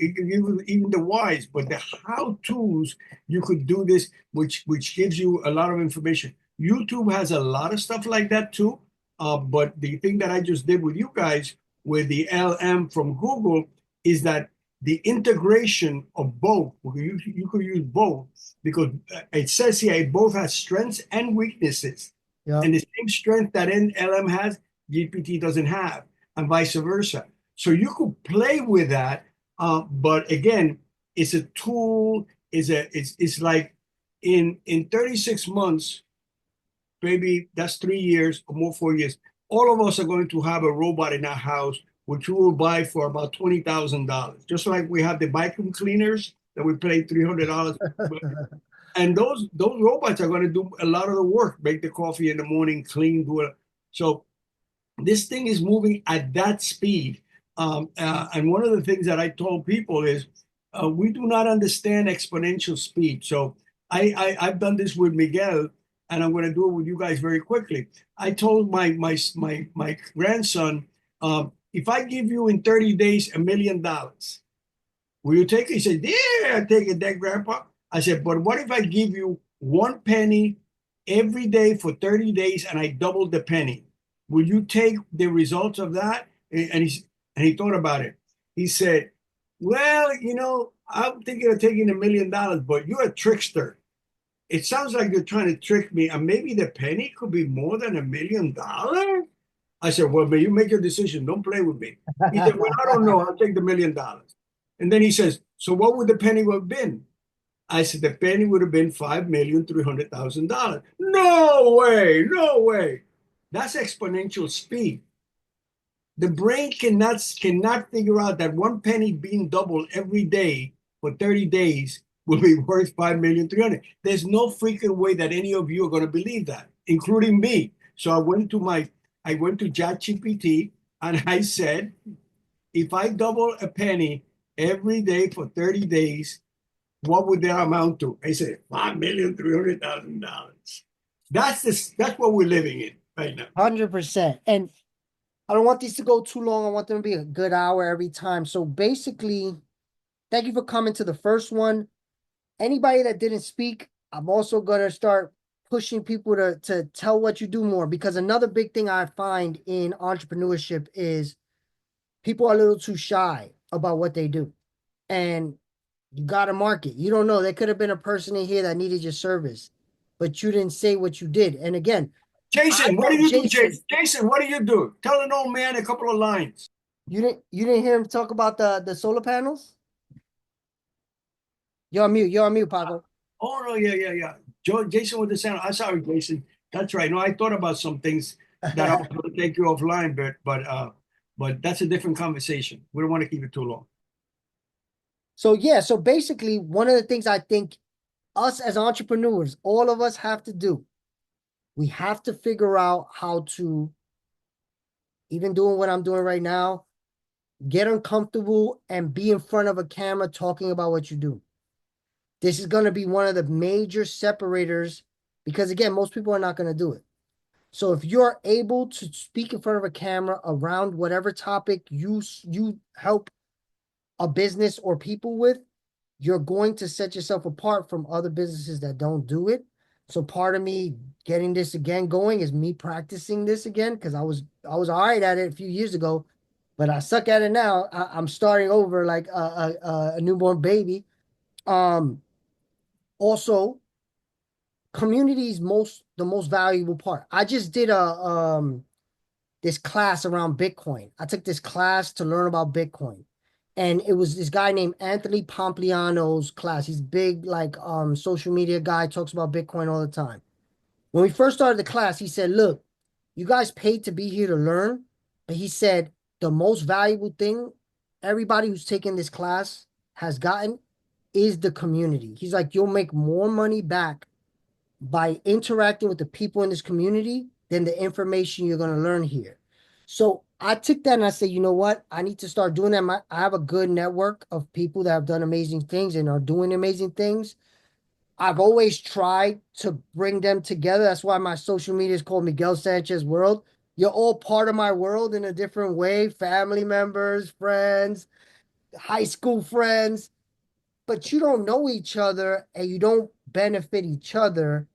even the whys, but the how to's you could do this, which gives you a lot of information. YouTube has a lot of stuff like that too. But the thing that I just did with you guys with the LM from Google is that the integration of both, you could use both, because it says here it both has strengths and weaknesses. Yeah. And the same strength that LM has, GPT doesn't have, and vice versa. So you could play with that, but again, it's a tool. It's like in 36 months, maybe that's 3 years or more, 4 years. All of us are going to have a robot in our house, which we will buy for about $20,000. Just like we have the vacuum cleaners that we pay $300. And those robots are going to do a lot of the work, make the coffee in the morning, clean, do it. So this thing is moving at that speed. And one of the things that I told people is we do not understand exponential speed. So I've done this with Miguel, and I'm going to do it with you guys very quickly. I told my grandson, if I give you in 30 days $1 million, will you take it? He said, yeah, I'll take it, Dad, Grandpa. I said, but what if I give you 1 penny every day for 30 days and I double the penny? Will you take the results of that? And he thought about it. He said, well, you know, I'm thinking of taking $1 million, but you're a trickster. It sounds like you're trying to trick me, and maybe the penny could be more than $1 million. I said, well, you make your decision. Don't play with me. He said, well, I don't know. I'll take the $1 million. And then he says, so what would the penny have been? I said, the penny would have been $5,300,000. No way, no way. That's exponential speed. The brain cannot figure out that one penny being doubled every day for 30 days will be worth 5,300,000. There's no freaking way that any of you are going to believe that, including me. So I went to ChatGPT and I said, if I double a penny every day for 30 days, what would that amount to? I said $5,300,000. That's what we're living in right now. 100%. And I don't want these to go too long. I want them to be a good hour every time. So basically, thank you for coming to the first one. Anybody that didn't speak, I'm also going to start pushing people to tell what you do more, because another big thing I find in entrepreneurship is people are a little too shy about what they do. And you got to market. You don't know. There could have been a person in here that needed your service, but you didn't say what you did. And again, Jason, what know do you do, Jason. Jason? Jason, what do you do? Tell an old man a couple of lines. You didn't hear him talk about the solar panels? You're on mute. You're on mute, Paco. Oh no, yeah. Jason with the sound. I'm sorry, Jason. That's right. No, I thought about some things that I was going to take you offline, but that's a different conversation. We don't want to keep it too long. So yeah, so basically one of the things I think us as entrepreneurs, all of us have to do, we have to figure out how to, even doing what I'm doing right now, get uncomfortable and be in front of a camera talking about what you do. This is going to be one of the major separators, because again, most people are not going to do it. So if you're able to speak in front of a camera around whatever topic you help a business or people with, you're going to set yourself apart from other businesses that don't do it. So part of me getting this again going is me practicing this again, because I was all right at it a few years ago, but I suck at it now. I'm starting over like a newborn baby. Also, community is the most valuable part. I just did this class around Bitcoin. I took this class to learn about Bitcoin. And it was this guy named Anthony Pompliano's class. He's big, like social media guy, talks about Bitcoin all the time. When we first started the class, he said, look, you guys paid to be here to learn. But he said the most valuable thing everybody who's taken this class has gotten is the community. He's like, you'll make more money back by interacting with the people in this community than the information you're going to learn here. So I took that and I said, you know what? I need to start doing that. I have a good network of people that have done amazing things and are doing amazing things. I've always tried to bring them together. That's why my social media is called Miguel Sanchez World. You're all part of my world in a different way. Family members, friends, high school friends, but you don't know each other and you don't benefit each other.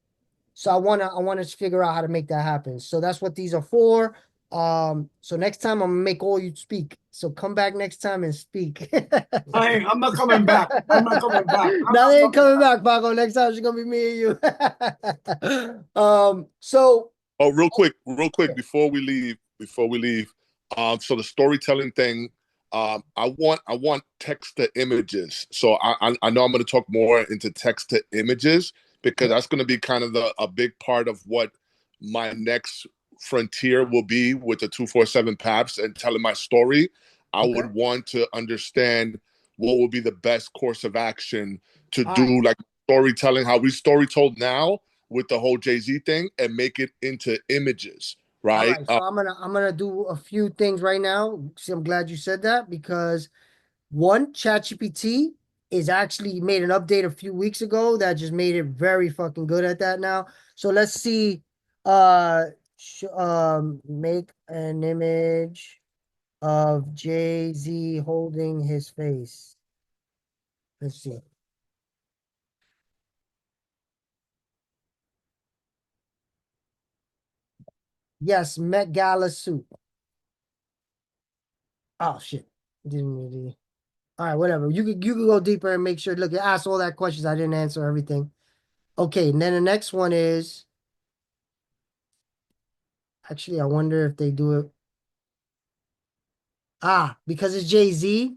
So I wanna figure out how to make that happen. So that's what these are for. So next time I'm gonna make all you speak. So come back next time and speak. I'm not coming back. I'm not coming back. Now they ain't coming back, Paco. Next time it's gonna be me and you. So Oh, real quick, before we leave, so the storytelling thing, I want text to images. So I know I'm going to talk more into text to images, because that's going to be kind of a big part of what my next frontier will be with the 247 Paps and telling my story. I Okay. would want to understand what would be the best course of action to All do, like storytelling, how we story told now with the whole Jay-Z thing, and make it into images, All right? right, so I'm gonna do a few things right now. See, I'm glad you said that, because one, ChatGPT is actually made an update a few weeks ago that just made it very fucking good at that now. So let's see. Make an image of Jay-Z holding his face. Let's see. Yes, Met Gala suit. Oh shit. Didn't really. All right, whatever. You could go deeper and make sure. Look, you asked all that questions. I didn't answer everything. Okay, and then the next one is, actually, I wonder if they do it. Because it's Jay-Z,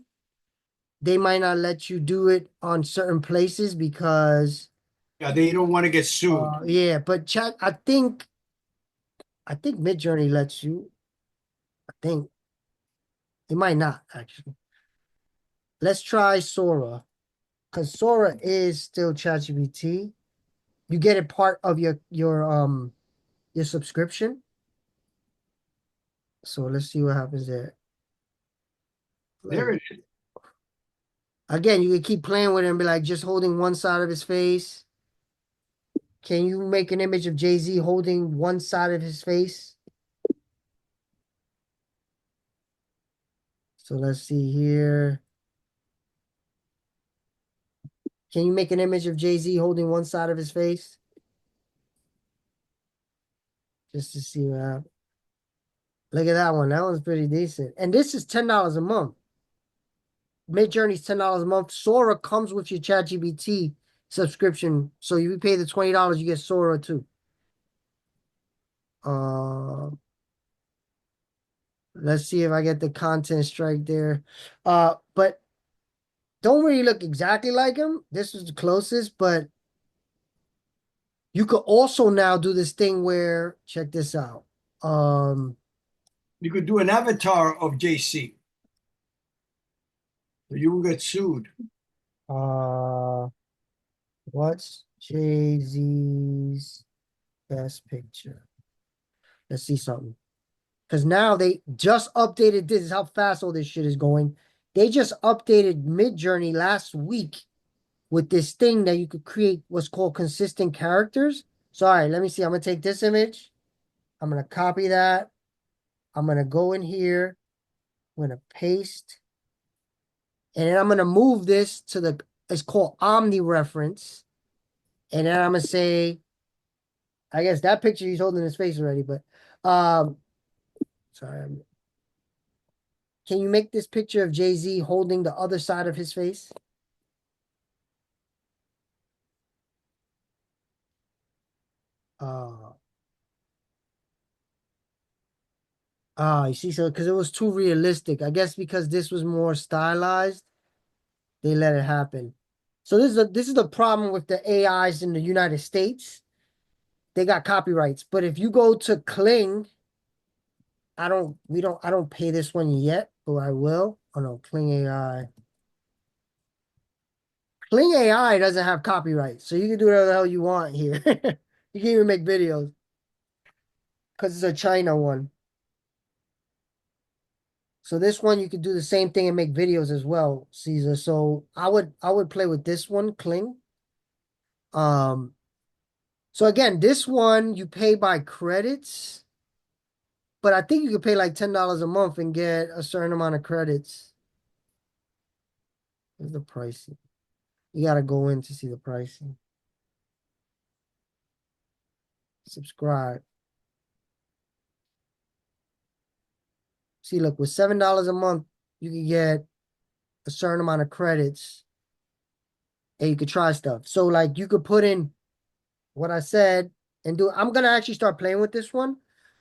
they might not let you do it on certain places because Yeah, they don't want to get sued. yeah, but chat, I think Midjourney lets you. I think. It might not actually. Let's try Sora. Because Sora is still ChatGPT. You get it part of your subscription. So let's see what happens there. There it is. Again, you can keep playing with it and be like just holding one side of his face. Can you make an image of Jay-Z holding one side of his face? So let's see here. Can you make an image of Jay-Z holding one side of his face? Just to see what happens. Look at that one. That one's pretty decent. And this is $10 a month. Midjourney's $10 a month. Sora comes with your ChatGPT subscription. So you pay the $20, you get Sora too. Let's see if I get the content strike there. But don't really look exactly like him. This was the closest, but you could also now do this thing where, check this out. You could do an avatar of JC. So you will get sued. What's Jay-Z's best picture? Let's see something. Because now they just updated this. Is how fast all this shit is going. They just updated Midjourney last week with this thing that you could create what's called consistent characters. So, all right, let me see. I'm going to take this image. I'm going to copy that. I'm going to go in here. I'm going to paste. And then I'm going to move this to the, it's called Omni reference. And then I'm going to say, I guess that picture he's holding his face already, but, sorry. Can you make this picture of Jay-Z holding the other side of his face? You see, so because it was too realistic. I guess because this was more stylized, they let it happen. So this is the problem with the AIs in the United States. They got copyrights. But if you go to Kling, I don't pay this one yet, but I will. Oh no, Kling AI. Kling AI doesn't have copyright, so you can do whatever the hell you want here. You can even make videos. Because it's a China one. So this one you could do the same thing and make videos as well, Caesar. So I would play with this one, Kling. So again, this one you pay by credits, but I think you could pay like $10 a month and get a certain amount of credits. Where's the pricing? You gotta go in to see the pricing. Subscribe. See, look, with $7 a month, you can get a certain amount of credits and you could try stuff. So like you could put in what I said and do. I'm gonna actually start playing with this one.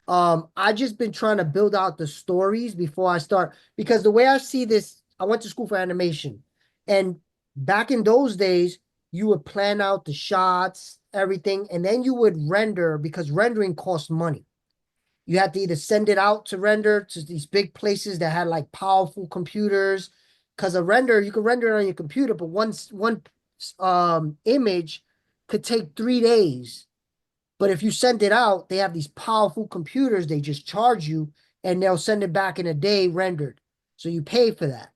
I just been trying to build out the stories before I start because the way I see this, I went to school for animation, and back in those days, you would plan out the shots, everything, and then you would render because rendering costs money. You had to either send it out to render to these big places that had like powerful computers. Because a render, you can render it on your computer, but one image could take 3 days. But if you send it out, they have these powerful computers, they just charge you and they'll send it back in a day rendered. So you pay for that.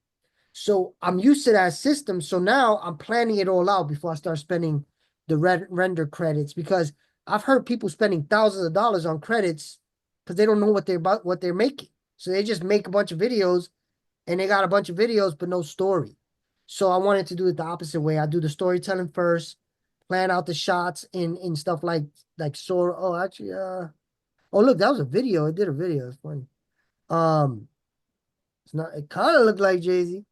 So I'm used to that system. So now I'm planning it all out before I start spending the render credits because I've heard people spending thousands of dollars on credits because they don't know what they're making. So they just make a bunch of videos and they got a bunch of videos but no story. So I wanted to do it the opposite way. I do the storytelling first, plan out the shots in stuff like Sora. Oh, actually, oh look, that was a video. It did a video. It's funny. It's not. It kind of looked like Jay-Z.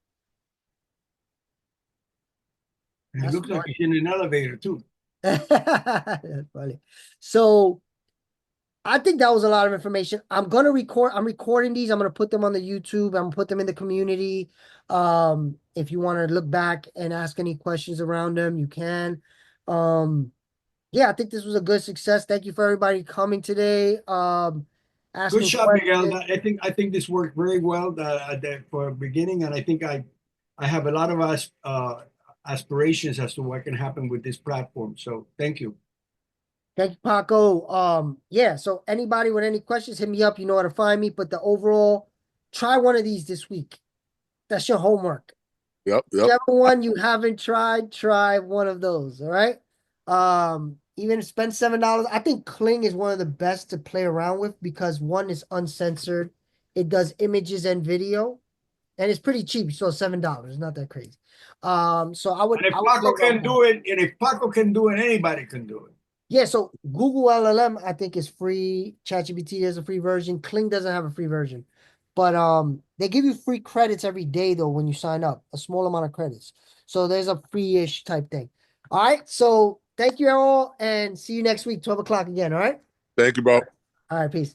And it That's looks like funny. he's in an elevator too. That's funny. So I think that was a lot of information. I'm recording these. I'm gonna put them on the YouTube. I'm gonna put them in the community. If you want to look back and ask any questions around them, you can. Yeah, I think this was a good success. Thank you for everybody coming today. asking Good shot, Miguel. questions. I think this worked very well for beginning, and I think I have a lot of aspirations as to what can happen with this platform. So thank you. Thank you, Paco. Yeah, so anybody with any questions, hit me up. You know how to find me. But the overall, try one of these this week. That's your homework. Yep. Whichever one you haven't tried, try one of those. All right. Even spend $7. I think Kling is one of the best to play around with because one is uncensored. It does images and video, and it's pretty cheap. So $7. It's not that crazy. So I would And if I would play Paco around can with do it, and if Paco can do it, anybody can do it. Yeah, so Google LLM I think is free. ChatGPT has a free version. Kling doesn't have a free version. But they give you free credits every day though when you sign up, a small amount of credits. So there's a free-ish type thing. All right, so thank you all and see you next week, 12 o'clock again, all right? Thank you, bro. All right, peace.